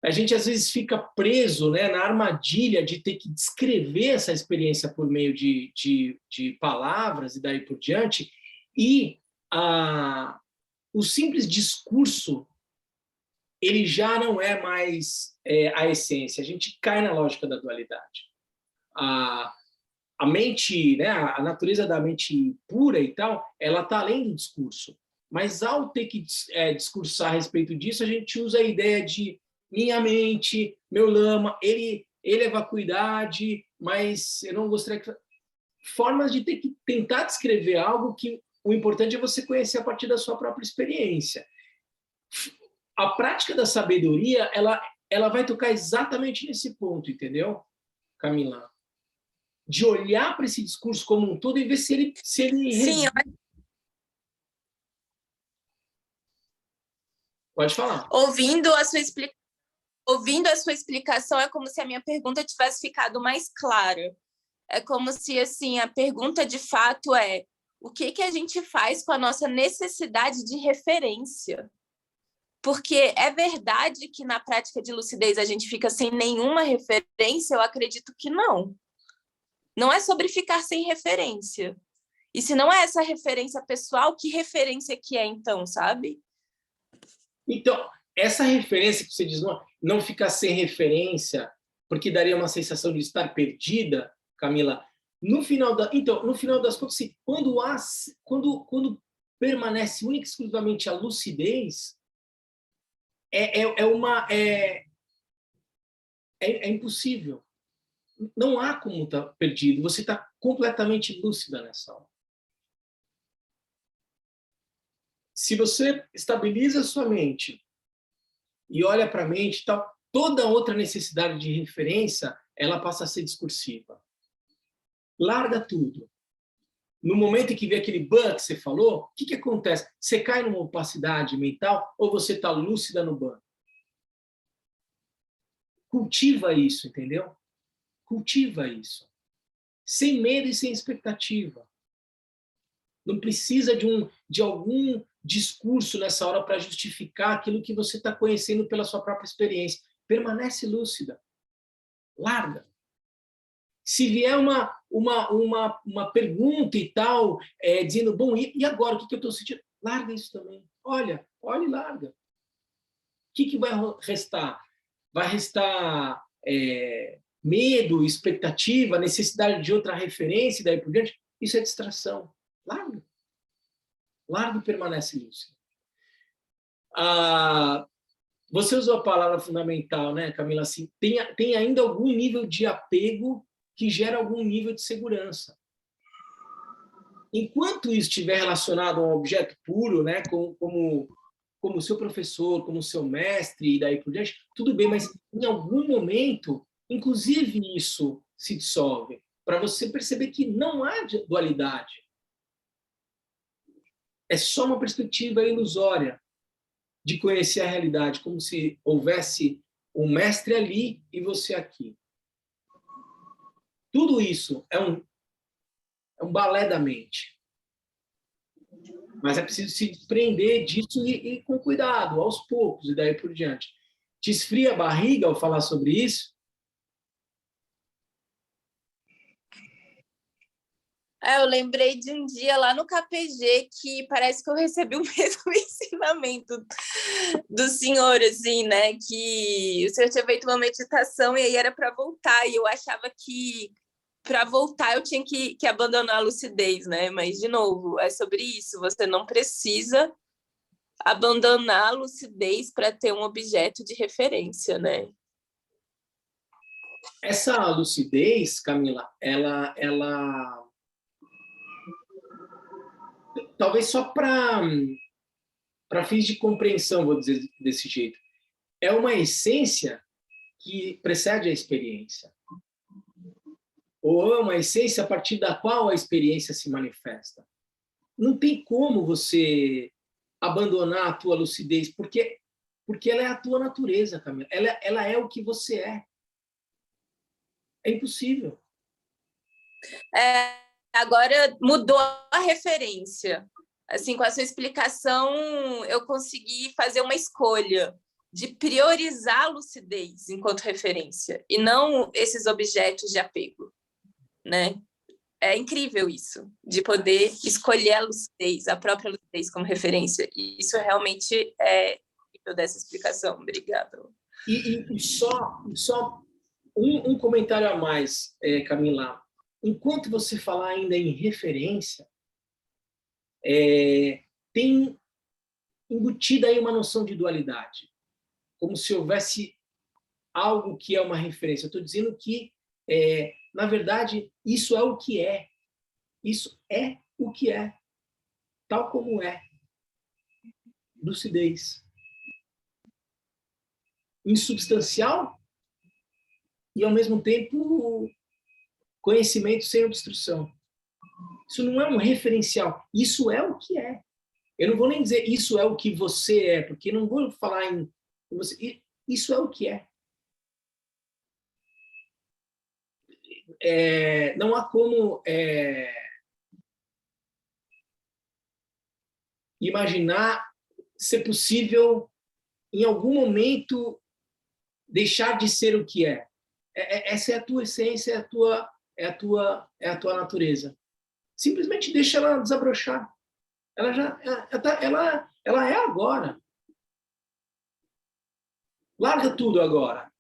A gente às vezes fica preso, né, na armadilha de ter que descrever essa experiência por meio de palavras e daí por diante, e o simples discurso ele já não é mais a essência. A gente cai na lógica da dualidade. A mente, né, a natureza da mente pura e tal, ela está além do discurso. Mas ao ter que discursar a respeito disso, a gente usa a ideia de minha mente, meu lama, ele é vacuidade, mas eu não gostaria que... Formas de ter que tentar descrever algo que o importante é você conhecer a partir da sua própria experiência. A prática da sabedoria, ela vai tocar exatamente nesse ponto, entendeu, Camila? De olhar para esse discurso como um todo e ver se ele Sim, Pode falar. ouvindo a sua explicação, é como se a minha pergunta tivesse ficado mais clara. É como se, assim, a pergunta de fato é: o que a gente faz com a nossa necessidade de referência? Porque é verdade que na prática de lucidez a gente fica sem nenhuma referência? Eu acredito que não. Não é sobre ficar sem referência. E se não é essa referência pessoal, que referência que é então, sabe? Então, essa referência que você diz, não ficar sem referência, porque daria uma sensação de estar perdida, Camila, no final das contas, quando permanece única e exclusivamente a lucidez, é impossível. Não há como estar perdido. Você está completamente lúcida nessa hora. Se você estabiliza a sua mente e olha para a mente, toda outra necessidade de referência, ela passa a ser discursiva. Larga tudo. No momento em que vê aquele ban que você falou, o que acontece? Você cai numa opacidade mental ou você está lúcida no ban? Cultiva isso, entendeu? Cultiva isso. Sem medo e sem expectativa. Não precisa de algum discurso nessa hora para justificar aquilo que você está conhecendo pela sua própria experiência. Permanece lúcida. Larga. Se vier uma pergunta e tal, dizendo, bom, e agora, o que eu estou sentindo? Larga isso também. Olha e larga. O que vai restar? Vai restar medo, expectativa, necessidade de outra referência e daí por diante? Isso é distração. Larga. Larga e permanece lúcido. Você usou a palavra fundamental, né, Camila? Assim, tem ainda algum nível de apego que gera algum nível de segurança. Enquanto isso estiver relacionado a um objeto puro, né, como seu professor, como seu mestre e daí por diante, tudo bem, mas em algum momento, inclusive isso se dissolve, para você perceber que não há dualidade. É só uma perspectiva ilusória de conhecer a realidade, como se houvesse um mestre ali e você aqui. Tudo isso é um balé da mente. Mas é preciso se desprender disso e com cuidado, aos poucos, e daí por diante. Te esfria a barriga ao falar sobre isso? Eu lembrei de um dia lá no KPG que parece que eu recebi o mesmo ensinamento do senhor, assim, né? Que o senhor tinha feito uma meditação e aí era para voltar, e eu achava que para voltar eu tinha que abandonar a lucidez, né? Mas, de novo, é sobre isso, você não precisa abandonar a lucidez para ter um objeto de referência, né? Essa lucidez, Camila, ela talvez só para fins de compreensão, vou dizer desse jeito, é uma essência que precede a experiência. Ou é uma essência a partir da qual a experiência se manifesta. Não tem como você abandonar a tua lucidez, porque ela é a tua natureza, Camila. Ela é o que você é. É impossível. Agora mudou a referência. Assim, com a sua explicação, eu consegui fazer uma escolha de priorizar a lucidez enquanto referência e não esses objetos de apego, né? É incrível isso, de poder escolher a lucidez, a própria lucidez como referência. E isso realmente é incrível dessa explicação. Obrigada. E só um comentário a mais, Camila. Enquanto você falar ainda em referência, tem embutida aí uma noção de dualidade, como se houvesse algo que é uma referência. Eu estou dizendo que, na verdade, isso é o que é. Isso é o que é, tal como é. Lucidez. Insubstancial e, ao mesmo tempo, conhecimento sem obstrução. Isso não é um referencial. Isso é o que é. Eu não vou nem dizer isso é o que você é, porque não vou falar em você. Isso é o que é. Não há como imaginar ser possível, em algum momento, deixar de ser o que é. Essa é a tua essência, é a tua natureza. Simplesmente deixa ela desabrochar. Ela é agora. Larga tudo agora.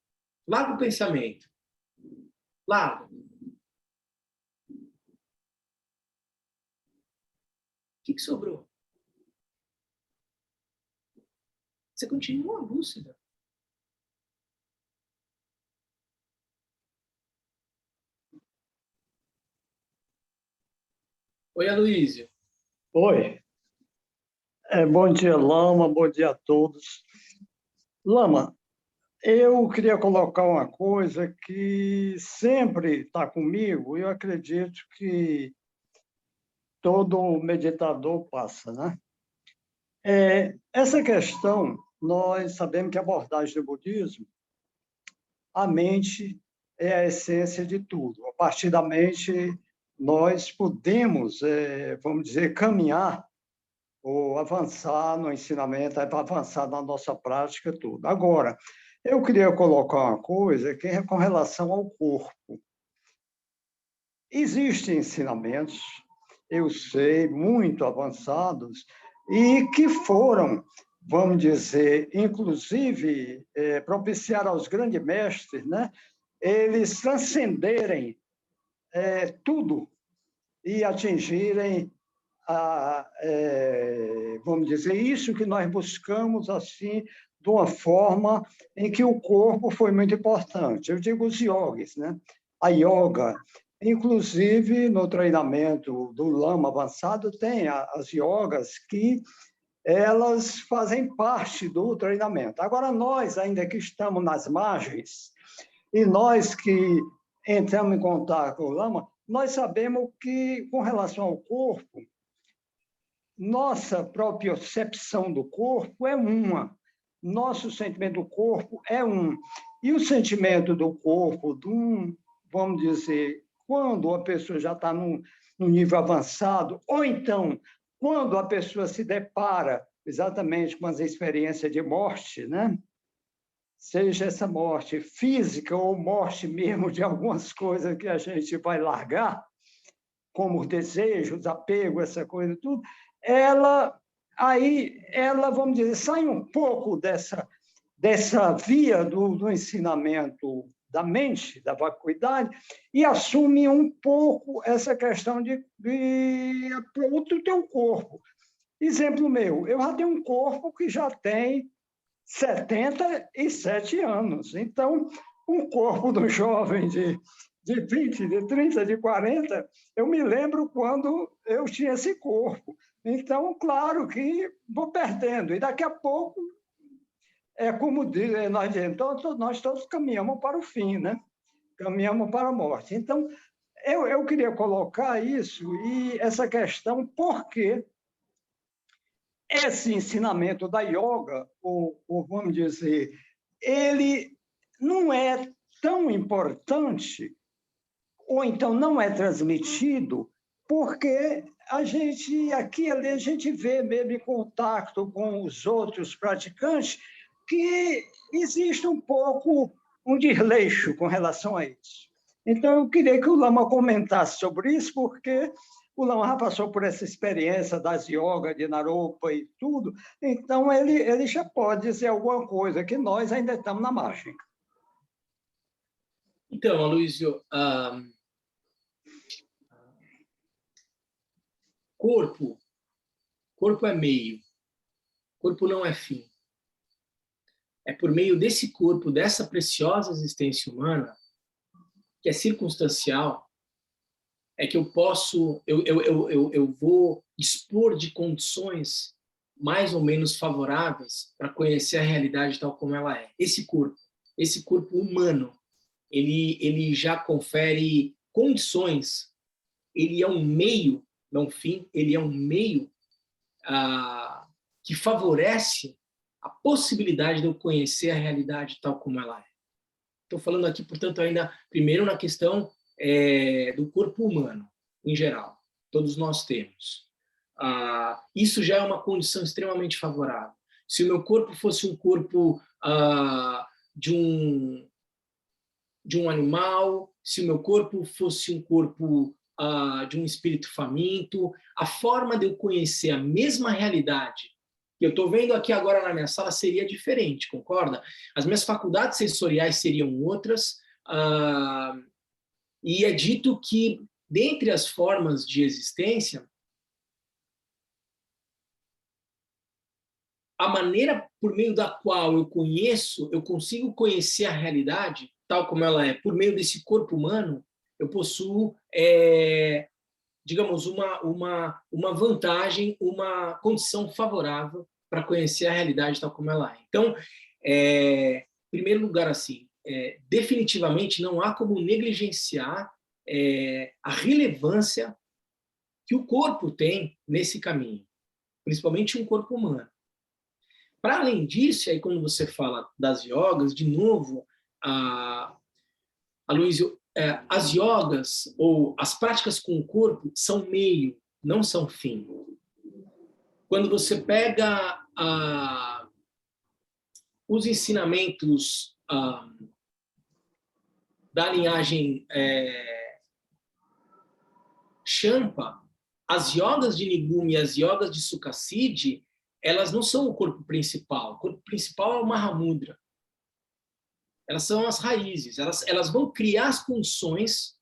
Larga o pensamento. Larga. O que sobrou? Você continua lúcida. Oi, Aloísio. Oi. Bom dia, Lama. Bom dia a todos. Lama, eu queria colocar uma coisa que sempre está comigo, e eu acredito que todo meditador passa, né? Essa questão, nós sabemos que a abordagem do budismo, a mente é a essência de tudo. A partir da mente, nós podemos, vamos dizer, caminhar ou avançar no ensinamento, avançar na nossa prática, tudo. Agora, eu queria colocar uma coisa que é com relação ao corpo. Existem ensinamentos, eu sei, muito avançados, e que foram, vamos dizer, inclusive, propiciar aos grandes mestres, né, eles transcenderem tudo e atingirem vamos dizer, isso que nós buscamos, assim, de uma forma em que o corpo foi muito importante. Eu digo os yogis, né? A yoga, inclusive no treinamento do Lama avançado, tem as yogas que elas fazem parte do treinamento. Agora, nós, ainda que estamos nas margens, e nós que entramos em contato com o Lama, nós sabemos que, com relação ao corpo, nossa propriocepção do corpo é uma, nosso sentimento do corpo é um. E o sentimento do corpo, vamos dizer, quando a pessoa já está num nível avançado, ou então, quando a pessoa se depara exatamente com as experiências de morte, né? Seja essa morte física ou morte mesmo de algumas coisas que a gente vai largar, como o desejo, o desapego, essa coisa tudo, ela, vamos dizer, sai um pouco dessa via do ensinamento da mente, da vacuidade, e assume um pouco essa questão do teu corpo. Exemplo meu, eu já tenho um corpo que já tem 77 anos. Então, um corpo do jovem de 20, de 30, de 40, eu me lembro quando eu tinha esse corpo. Então, claro que vou perdendo. E daqui a pouco, como nós dizemos, nós todos caminhamos para o fim, né? Caminhamos para a morte. Então, eu queria colocar isso e essa questão, por que esse ensinamento da yoga, ou vamos dizer, ele não é tão importante, ou então não é transmitido, porque a gente, aqui e ali, a gente vê mesmo em contato com os outros praticantes que existe um pouco um desleixo com relação a isso. Então, eu queria que o Lama comentasse sobre isso, porque o Lama já passou por essa experiência das yogas de Naropa e tudo, então ele já pode dizer alguma coisa, que nós ainda estamos na margem. Então, Aloysio, corpo é meio, corpo não é fim. É por meio desse corpo, dessa preciosa existência humana, que é circunstancial, é que eu posso, eu vou dispor de condições mais ou menos favoráveis para conhecer a realidade tal como ela é. Esse corpo humano, ele já confere condições, ele é um meio, não fim, ele é um meio que favorece a possibilidade de eu conhecer a realidade tal como ela é. Estou falando aqui, portanto, ainda primeiro na questão do corpo humano, em geral. Todos nós temos. Isso já é uma condição extremamente favorável. Se o meu corpo fosse um corpo de um animal, se o meu corpo fosse um corpo de um espírito faminto, a forma de eu conhecer a mesma realidade que eu estou vendo aqui agora na minha sala seria diferente, concorda? As minhas faculdades sensoriais seriam outras, e é dito que, dentre as formas de existência, a maneira por meio da qual eu consigo conhecer a realidade, tal como ela é, por meio desse corpo humano, eu possuo, digamos, uma vantagem, uma condição favorável para conhecer a realidade tal como ela é. Então, em primeiro lugar, assim, definitivamente não há como negligenciar a relevância que o corpo tem nesse caminho, principalmente um corpo humano. Para além disso, aí quando você fala das yogas, de novo, Aloysio, as yogas ou as práticas com o corpo são meio, não são fim. Quando você pega os ensinamentos da linhagem Champa, as yogas de Nigumi e as yogas de Sukhasidi, elas não são o corpo principal. O corpo principal é o Mahamudra. Elas são as raízes. Elas vão criar as condições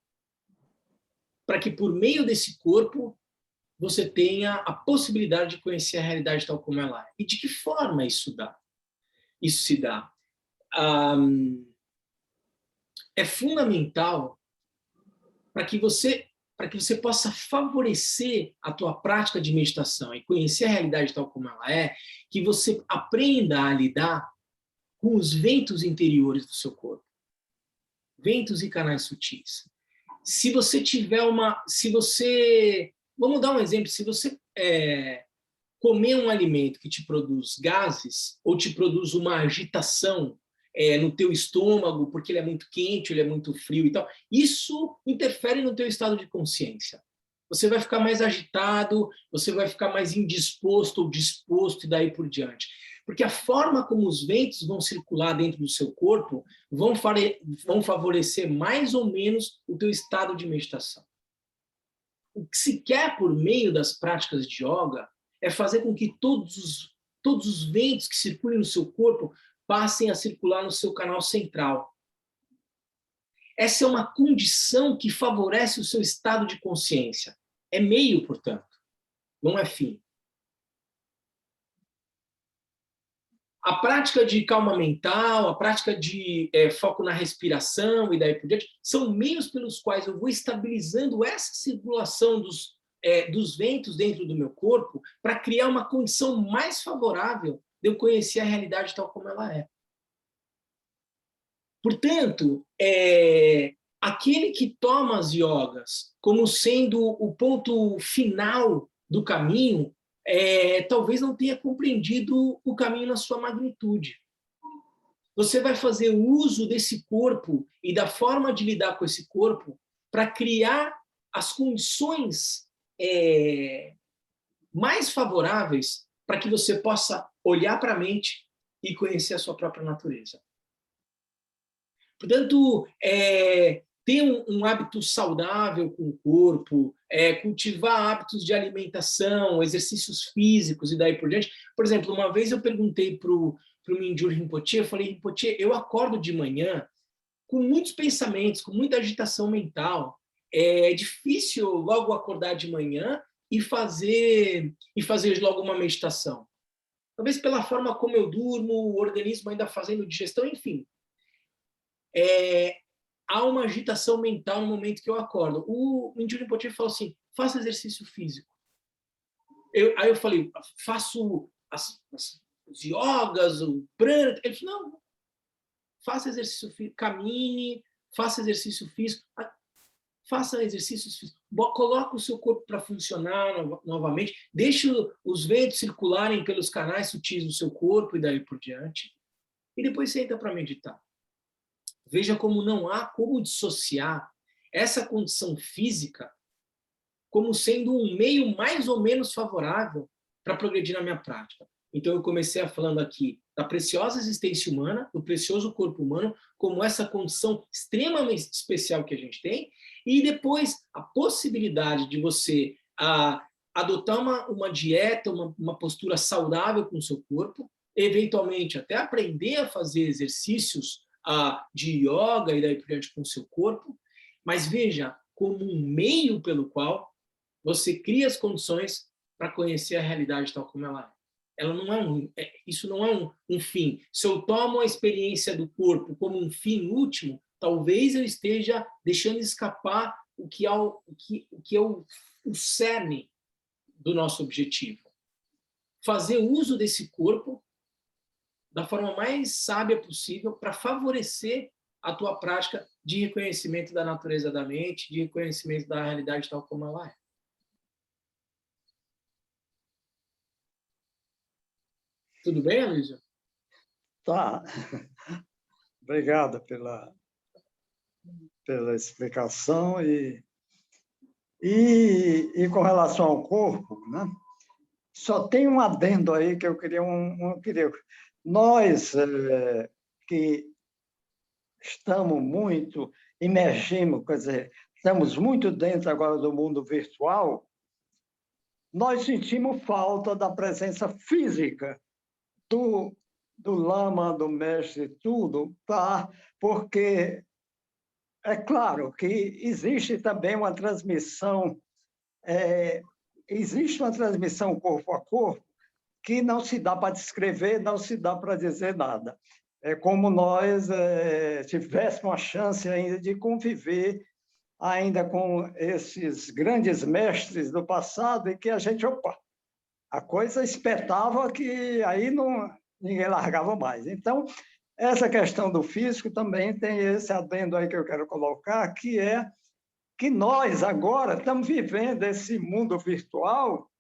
para que, por meio desse corpo, você tenha a possibilidade de conhecer a realidade tal como ela é. E de que forma isso se dá? É fundamental para que você possa favorecer a tua prática de meditação e conhecer a realidade tal como ela é, que você aprenda a lidar com os ventos interiores do seu corpo. Ventos e canais sutis. Se você tiver vamos dar um exemplo, se você comer um alimento que te produz gases ou te produz uma agitação no teu estômago, porque ele é muito quente, ele é muito frio e tal, isso interfere no teu estado de consciência. Você vai ficar mais agitado, você vai ficar mais indisposto ou disposto e daí por diante. Porque a forma como os ventos vão circular dentro do seu corpo vão favorecer mais ou menos o teu estado de meditação. O que se quer por meio das práticas de yoga é fazer com que todos os ventos que circulem no seu corpo passem a circular no seu canal central. Essa é uma condição que favorece o seu estado de consciência. É meio, portanto, não é fim. A prática de calma mental, a prática de foco na respiração e daí por diante, são meios pelos quais eu vou estabilizando essa circulação dos ventos dentro do meu corpo para criar uma condição mais favorável de eu conhecer a realidade tal como ela é. Portanto, aquele que toma as yogas como sendo o ponto final do caminho, talvez não tenha compreendido o caminho na sua magnitude. Você vai fazer uso desse corpo e da forma de lidar com esse corpo para criar as condições mais favoráveis para que você possa olhar para a mente e conhecer a sua própria natureza. Portanto, ter um hábito saudável com o corpo, cultivar hábitos de alimentação, exercícios físicos e daí por diante. Por exemplo, uma vez eu perguntei para o Mingyur Rinpoche, eu falei, Rinpoche, eu acordo de manhã com muitos pensamentos, com muita agitação mental. É difícil logo acordar de manhã e fazer logo uma meditação. Talvez pela forma como eu durmo, o organismo ainda fazendo digestão, enfim. Há uma agitação mental no momento que eu acordo. O Mingyur Rinpoche falou assim, faça exercício físico. Aí eu falei, faço os yogas, o prana. Ele falou, não, faça exercício físico, caminhe, faça exercício físico, faça exercícios físicos, coloque o seu corpo para funcionar novamente, deixe os ventos circularem pelos canais sutis do seu corpo e daí por diante, e depois senta para meditar. Veja como não há como dissociar essa condição física como sendo um meio mais ou menos favorável para progredir na minha prática. Então, eu comecei falando aqui da preciosa existência humana, do precioso corpo humano, como essa condição extremamente especial que a gente tem, e depois a possibilidade de você adotar uma dieta, uma postura saudável com o seu corpo, eventualmente até aprender a fazer exercícios de yoga e daí por diante com o seu corpo, mas veja como um meio pelo qual você cria as condições para conhecer a realidade tal como ela é. Ela não isso não é um fim. Se eu tomo a experiência do corpo como um fim último, talvez eu esteja deixando escapar o que é o cerne do nosso objetivo. Fazer uso desse corpo da forma mais sábia possível para favorecer a tua prática de reconhecimento da natureza da mente, de reconhecimento da realidade tal como ela é. Tudo bem, Aloysio? Tá. Obrigado pela explicação. E com relação ao corpo, né? Só tem um adendo aí que eu queria. Nós que estamos muito, emergimos, quer dizer, estamos muito dentro agora do mundo virtual, nós sentimos falta da presença física do lama, do mestre, tudo, tá? Porque é claro que existe também uma transmissão, existe uma transmissão corpo a corpo que não se dá para descrever, não se dá para dizer nada. É como nós tivéssemos a chance ainda de conviver ainda com esses grandes mestres do passado e que a gente, a coisa espetava que aí ninguém largava mais. Então, essa questão do físico também tem esse adendo aí que eu quero colocar, que é que nós agora estamos vivendo esse mundo virtual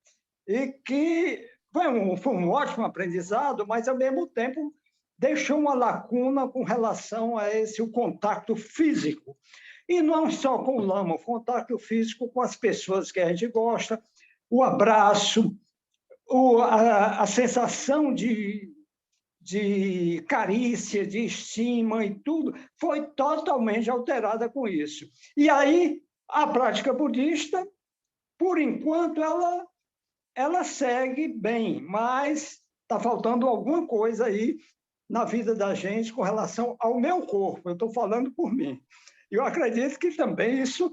e que foi um ótimo aprendizado, mas, ao mesmo tempo, deixou uma lacuna com relação a o contato físico. E não só com o lama, o contato físico com as pessoas que a gente gosta, o abraço, a sensação de carícia, de estima e tudo, foi totalmente alterada com isso. E aí, a prática budista por enquanto, ela segue bem, mas está faltando alguma coisa aí na vida da gente com relação ao meu corpo. Eu estou falando por mim. Eu acredito que também isso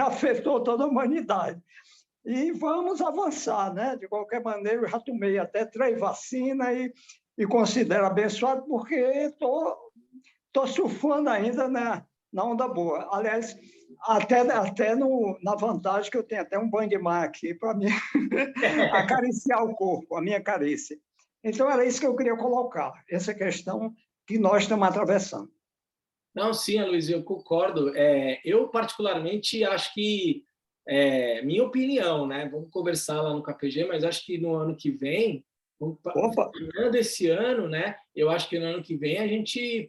afetou toda a humanidade. E vamos avançar, né? De qualquer maneira, eu já tomei até 3 vacinas e considero abençoado porque estou surfando ainda na onda boa. Aliás, até na vantagem que eu tenho até um banho de mar aqui para mim acariciar o corpo, a minha carícia. Então, era isso que eu queria colocar, essa questão que nós estamos atravessando. Não, sim, Aloysio, eu concordo. Eu, particularmente, acho que, minha opinião, né? Vamos conversar lá no KPG, mas acho que no ano que vem, terminando esse ano, né? Eu acho que no ano que vem a gente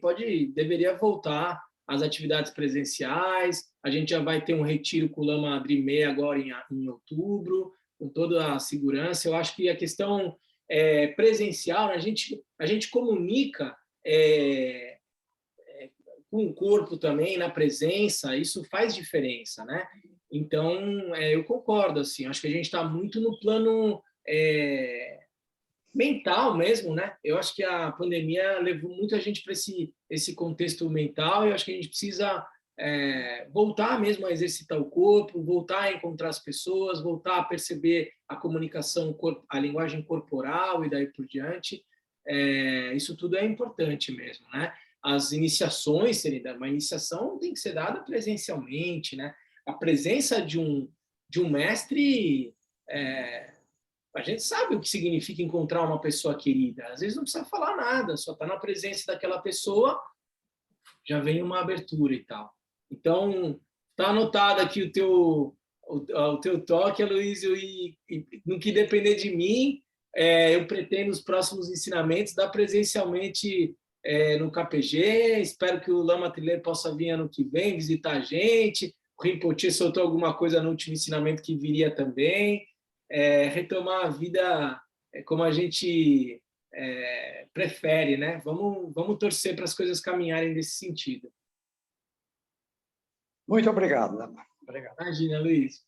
deveria voltar às atividades presenciais, a gente já vai ter um retiro com o Lama Drimé agora em outubro, com toda a segurança. Eu acho que a questão presencial, a gente comunica com o corpo também, na presença, isso faz diferença, né? Então, eu concordo, assim, acho que a gente está muito no plano mental mesmo, né? Eu acho que a pandemia levou muita gente para esse contexto mental e eu acho que a gente precisa voltar mesmo a exercitar o corpo, voltar a encontrar as pessoas, voltar a perceber a comunicação, a linguagem corporal e daí por diante. Isso tudo é importante mesmo, né? As iniciações, uma iniciação tem que ser dada presencialmente, né? A presença de um mestre, a gente sabe o que significa encontrar uma pessoa querida. Às vezes não precisa falar nada, só está na presença daquela pessoa, já vem uma abertura e tal. Então, está anotado aqui o teu toque, Aloysio, e no que depender de mim, eu pretendo os próximos ensinamentos dar presencialmente no KPG. Espero que o Lama Trilê possa vir ano que vem visitar a gente. O Rinpoche soltou alguma coisa no último ensinamento que viria também. Retomar a vida como a gente prefere, né? Vamos torcer para as coisas caminharem nesse sentido. Muito obrigado, Lama. Obrigado. Imagina, Luiz.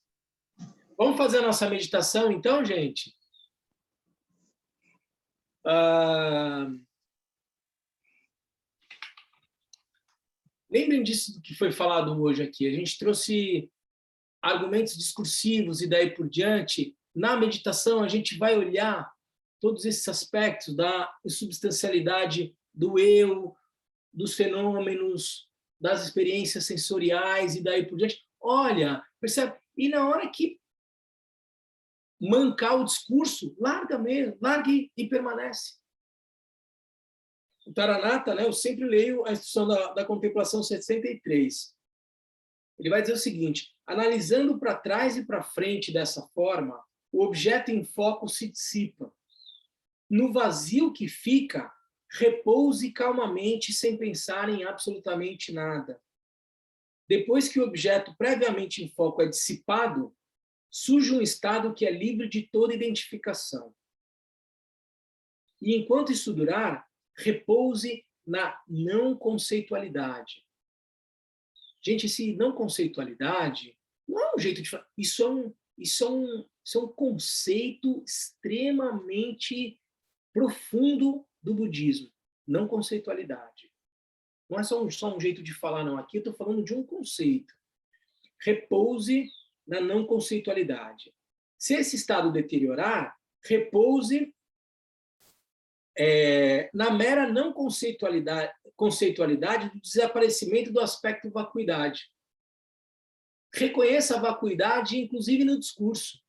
Vamos fazer a nossa meditação, então, gente? Lembrem disso que foi falado hoje aqui. A gente trouxe argumentos discursivos e daí por diante. Na meditação, a gente vai olhar todos esses aspectos da insubstancialidade do eu, dos fenômenos, das experiências sensoriais e daí por diante. Olha, percebe? E na hora que mancar o discurso, larga mesmo, largue e permanece. O Taranata, né, eu sempre leio a instrução da contemplação 63. Ele vai dizer o seguinte: analisando para trás e para frente dessa forma, o objeto em foco se dissipa. No vazio que fica, repouse calmamente sem pensar em absolutamente nada. Depois que o objeto previamente em foco é dissipado, surge um estado que é livre de toda identificação. E enquanto isso durar, repouse na não conceitualidade. Gente, esse não conceitualidade não é um jeito de falar. Isso é um conceito extremamente profundo do budismo. Não conceitualidade. Não é só um jeito de falar, não. Aqui eu estou falando de um conceito. Repouse na não conceitualidade. Se esse estado deteriorar, repouse na mera não conceitualidade do desaparecimento do aspecto vacuidade. Reconheça a vacuidade, inclusive no discurso.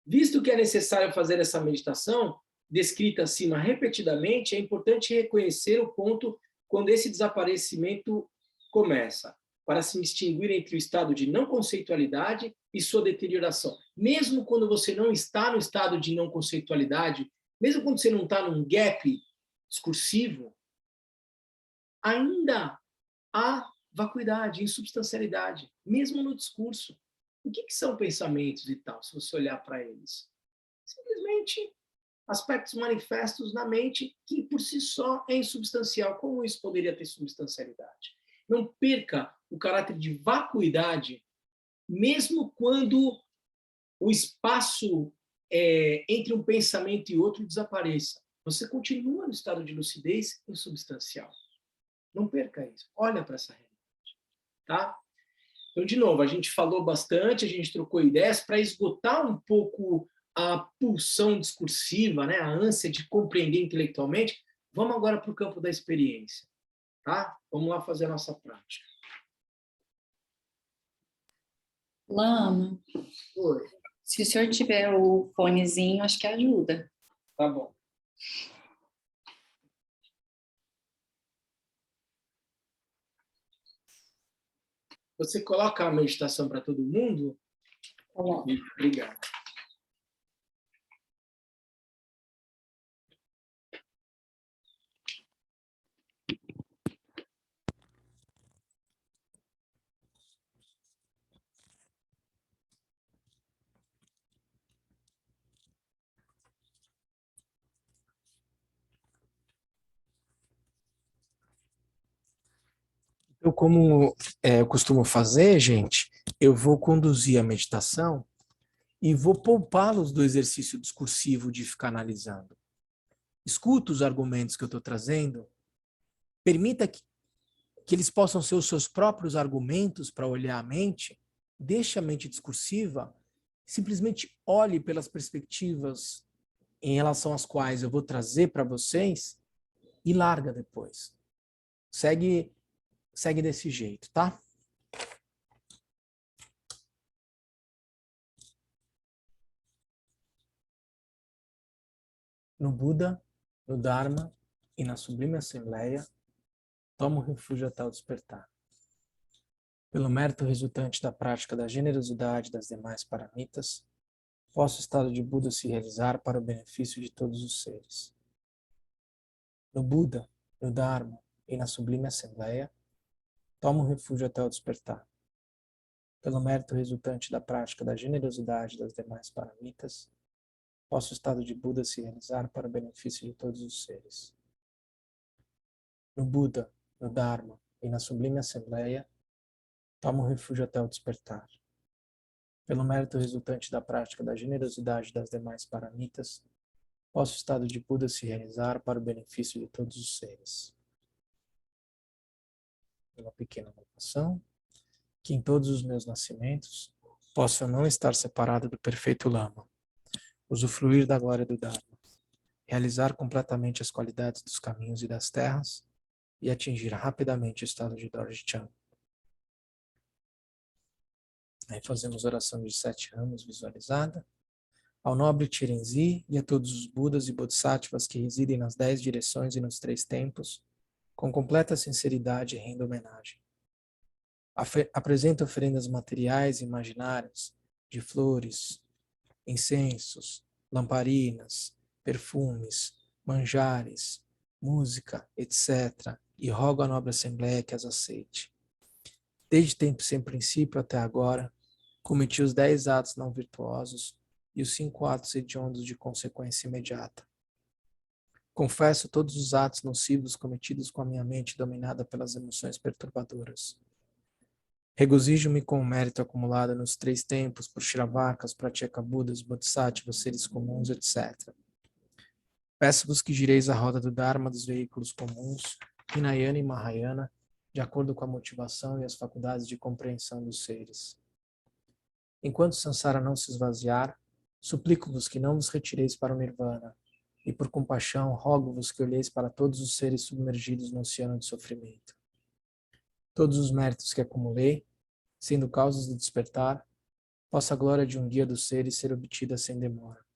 Visto que é necessário fazer essa meditação, descrita acima repetidamente, é importante reconhecer o ponto quando esse desaparecimento começa, para se distinguir entre o estado de não conceitualidade e sua deterioração. Mesmo quando você não está no estado de não conceitualidade, mesmo quando você não está num gap discursivo, ainda há vacuidade, insubstancialidade, mesmo no discurso. O que são pensamentos e tal, se você olhar para eles? Simplesmente aspectos manifestos na mente que, por si só, é insubstancial. Como isso poderia ter substancialidade? Não perca o caráter de vacuidade mesmo quando o espaço entre um pensamento e outro desapareça. Você continua no estado de lucidez insubstancial. Não perca isso. Olha para essa realidade. Tá? Então, de novo, a gente falou bastante, a gente trocou ideias para esgotar um pouco a pulsão discursiva, né? A ânsia de compreender intelectualmente. Vamos agora para o campo da experiência. Tá? Vamos lá fazer a nossa prática. Lama, Oi. se o senhor tiver o fonezinho, acho que ajuda. Tá bom. Você coloca a meditação para todo mundo? Coloca. Obrigado. Eu, como eu costumo fazer, gente, eu vou conduzir a meditação e vou poupá-los do exercício discursivo de ficar analisando. Escuta os argumentos que eu estou trazendo, permita que eles possam ser os seus próprios argumentos para olhar a mente, deixe a mente discursiva, simplesmente olhe pelas perspectivas em relação às quais eu vou trazer para vocês e larga depois. Segue desse jeito, tá? No Buda, no Dharma e na Sublime Assembleia, tomo refúgio até o despertar. Pelo mérito resultante da prática da generosidade das demais paramitas, posso o estado de Buda se realizar para o benefício de todos os seres. No Buda, no Dharma e na Sublime Assembleia, tomo refúgio até o despertar. Pelo mérito resultante da prática da generosidade das demais paramitas, posso o estado de Buda se realizar para o benefício de todos os seres. No Buda, no Dharma e na Sublime Assembleia, tomo refúgio até o despertar. Pelo mérito resultante da prática da generosidade das demais paramitas, posso o estado de Buda se realizar para o benefício de todos os seres. Uma pequena anotação, que em todos os meus nascimentos, posso eu não estar separado do perfeito Lama, usufruir da glória do Dharma, realizar completamente as qualidades dos caminhos e das terras e atingir rapidamente o estado de Dorje Chan. Aí fazemos oração de 7 ramos visualizada. Ao nobre Chirenzi e a todos os Budas e Bodhisattvas que residem nas 10 direções e nos 3 tempos, com completa sinceridade rendo homenagem. Apresento oferendas materiais e imaginárias de flores, incensos, lamparinas, perfumes, manjares, música, etc. E rogo à nobre Assembleia que as aceite. Desde tempo sem princípio até agora, cometi os 10 atos não virtuosos e os 5 atos hediondos de consequência imediata. Confesso todos os atos nocivos cometidos com a minha mente dominada pelas emoções perturbadoras. Regozijo-me com o mérito acumulado nos 3 tempos por Shravakas, Pratyeka Budas, Bodhisattvas, seres comuns, etc. Peço-vos que gireis a roda do Dharma dos veículos comuns, Hinayana e Mahayana, de acordo com a motivação e as faculdades de compreensão dos seres. Enquanto o Sansara não se esvaziar, suplico-vos que não vos retireis para o Nirvana, e por compaixão rogo-vos que olheis para todos os seres submergidos no oceano de sofrimento. Todos os méritos que acumulei, sendo causas do despertar, possa a glória de um guia dos seres ser obtida sem demora.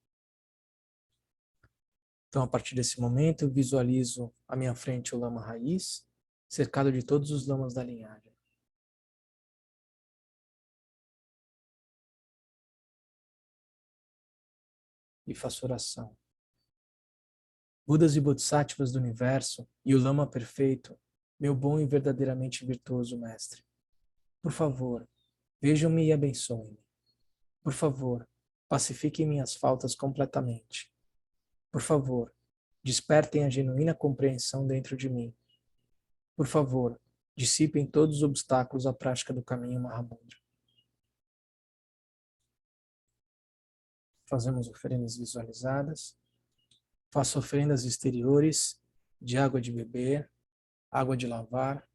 Então, a partir desse momento, eu visualizo à minha frente o Lama Raiz, cercado de todos os lamas da linhagem. E faço oração. Budas e Bodhisattvas do universo e o Lama perfeito, meu bom e verdadeiramente virtuoso mestre. Por favor, vejam-me e abençoem-me. Por favor, pacifiquem minhas faltas completamente. Por favor, despertem a genuína compreensão dentro de mim. Por favor, dissipem todos os obstáculos à prática do caminho Mahamudra. fazemos oferendas visualizadas. Faço oferendas exteriores de água de beber, água de lavar,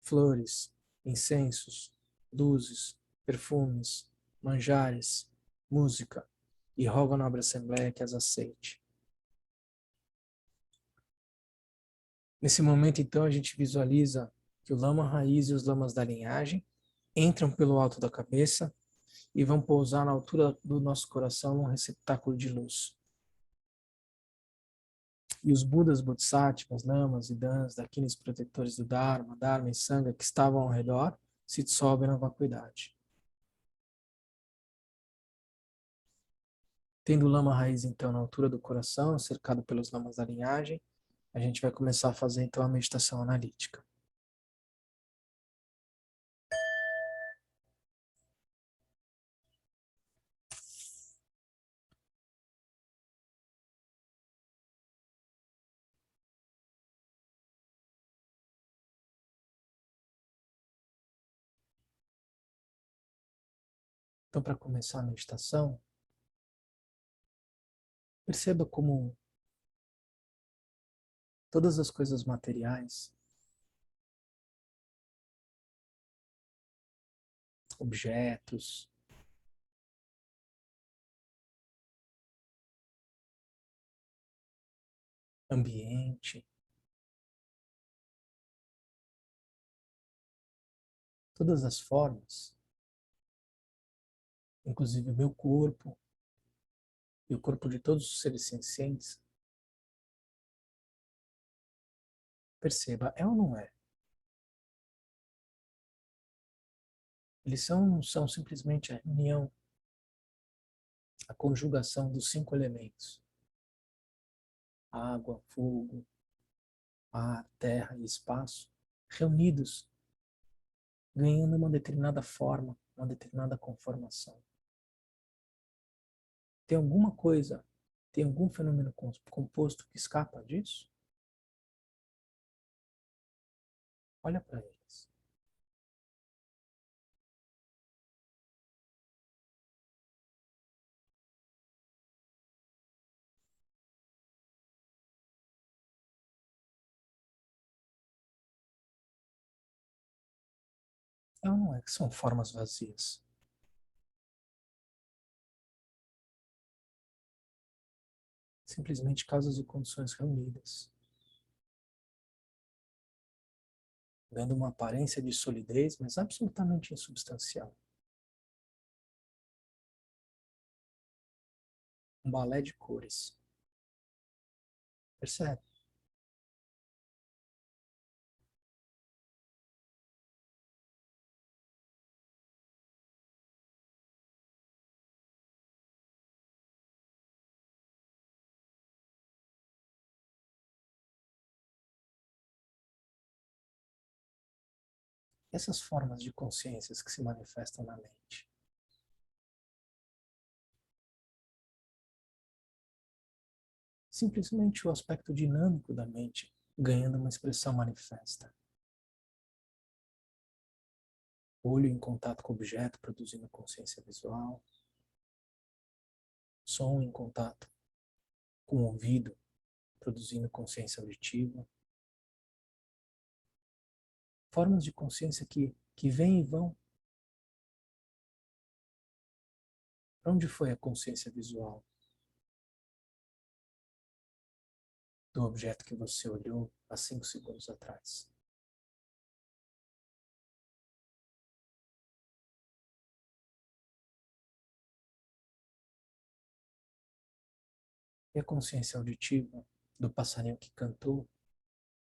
flores, incensos, luzes, perfumes, manjares, música, e rogo à nobre Assembleia que as aceite. Nesse momento, então, a gente visualiza que o lama raiz e os lamas da linhagem entram pelo alto da cabeça e vão pousar na altura do nosso coração num receptáculo de luz. E os Budas, Bodhisattvas, Lamas e Dans, daqueles protetores do Dharma, Dharma e Sangha que estavam ao redor, se dissolvem na vacuidade. Tendo o lama raiz, então, na altura do coração, cercado pelos lamas da linhagem, a gente vai começar a fazer, então, a meditação analítica. Então, para começar a meditação, perceba como todas as coisas materiais, objetos, ambiente, todas as formas, inclusive o meu corpo e o corpo de todos os seres sencientes, perceba, é ou não é? Eles são simplesmente a reunião, a conjugação dos 5 elementos: água, fogo, ar, terra e espaço, reunidos, ganhando uma determinada forma, uma determinada conformação. Tem alguma coisa, tem algum fenômeno composto que escapa disso? Olha para eles. Não é que são formas vazias. Simplesmente causas e condições reunidas, dando uma aparência de solidez, mas absolutamente insubstancial. Um balé de cores. Percebe? Essas formas de consciências que se manifestam na mente. Simplesmente o aspecto dinâmico da mente ganhando uma expressão manifesta. Olho em contato com o objeto, produzindo consciência visual. Som em contato com o ouvido, produzindo consciência auditiva. Formas de consciência que vêm e vão. Para onde foi a consciência visual do objeto que você olhou há 5 segundos atrás? E a consciência auditiva do passarinho que cantou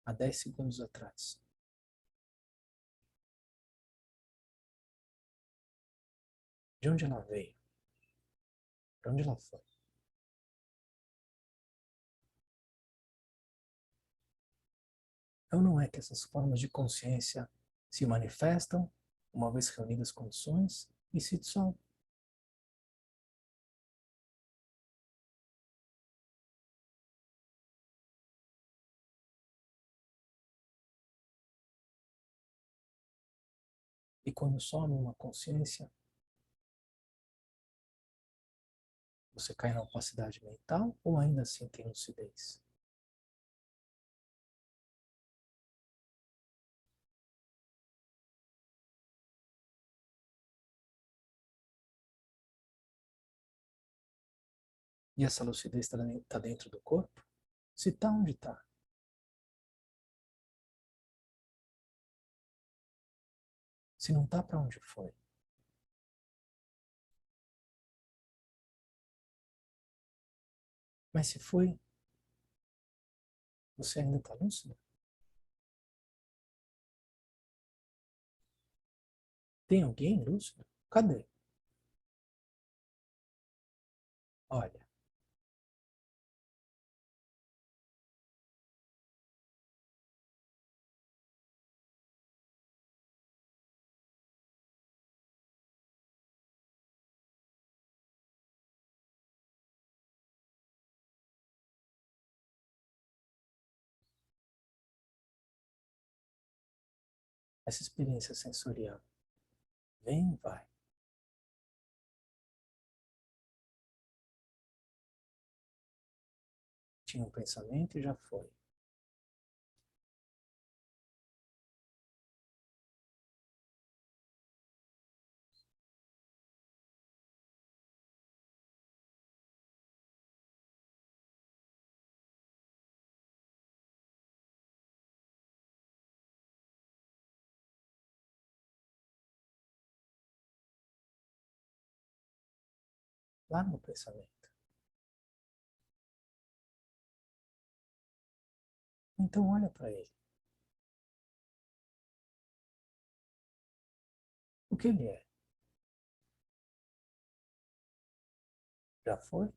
há 10 segundos atrás? De onde ela veio? Para onde ela foi? Então não é que essas formas de consciência se manifestam, uma vez reunidas as condições, e se dissolvem. E quando some uma consciência, você cai na opacidade mental ou ainda assim tem lucidez? E essa lucidez está dentro do corpo? Se está, onde está? Se não está, para onde foi? Mas se foi, você ainda está lúcido? Tem alguém lúcido? Cadê? Olha, essa experiência sensorial vem e vai. Tinha um pensamento e já foi. Lá no pensamento. Então olha para ele. O que ele é? Já foi?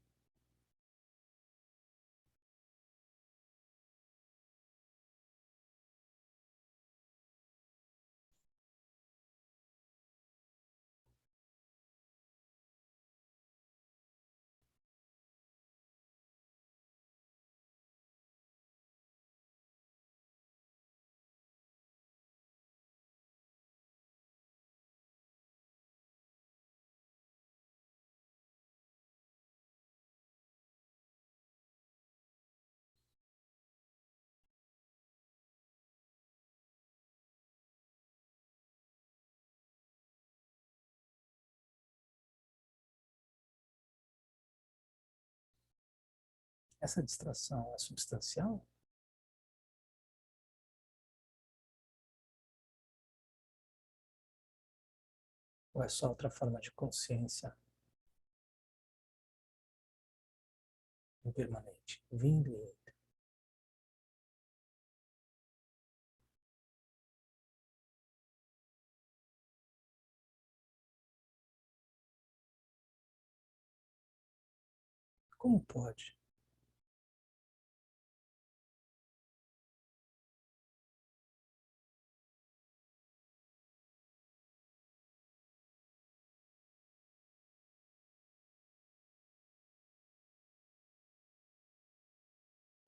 Essa distração é substancial? Ou é só outra forma de consciência impermanente, vindo e indo? Como pode?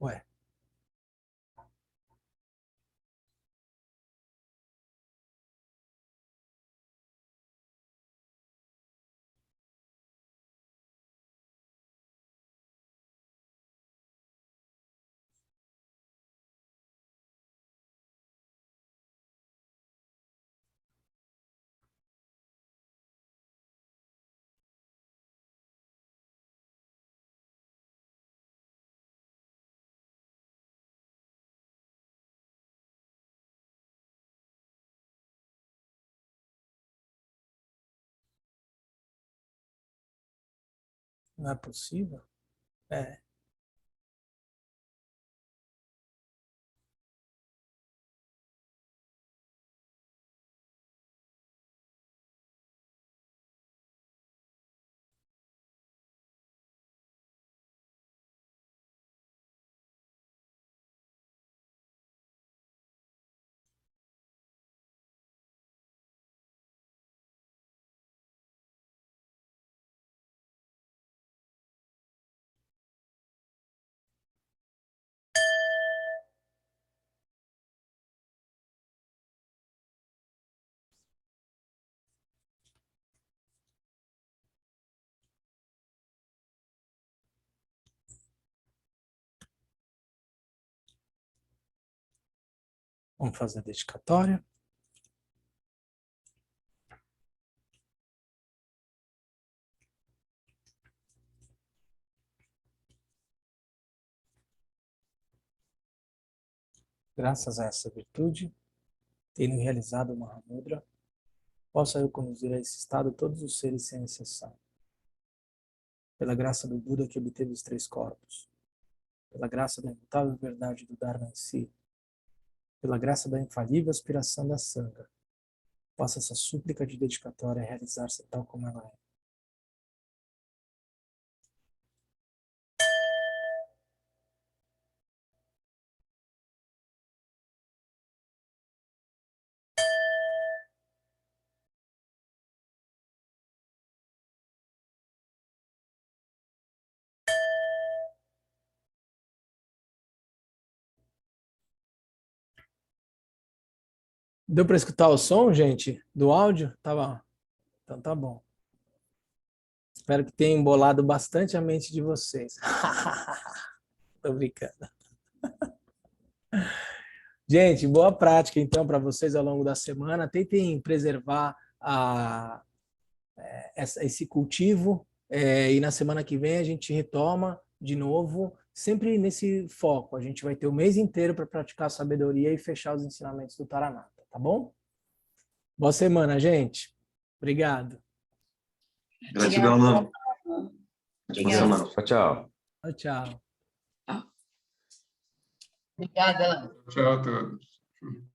Ué, não é possível? É. Vamos fazer a dedicatória. Graças a essa virtude, tendo realizado o Mahamudra, possa eu conduzir a esse estado todos os seres sem exceção. Pela graça do Buda que obteve os 3 corpos, pela graça da imutável verdade do Dharma em si, pela graça da infalível aspiração da Sangha, possa essa súplica de dedicatória realizar-se tal como ela é. Deu para escutar o som, gente, do áudio? Tava. Então tá bom. Espero que tenha embolado bastante a mente de vocês. Tô brincando. Gente, boa prática então para vocês ao longo da semana. Tentem preservar esse cultivo e na semana que vem a gente retoma de novo, sempre nesse foco. A gente vai ter o mês inteiro para praticar a sabedoria e fechar os ensinamentos do Taranata, tá bom? Boa semana, gente. Obrigado. Gratidão, Lama. Boa semana. Tchau, tchau. Tchau, tchau. Obrigada, Lama. Tchau a todos.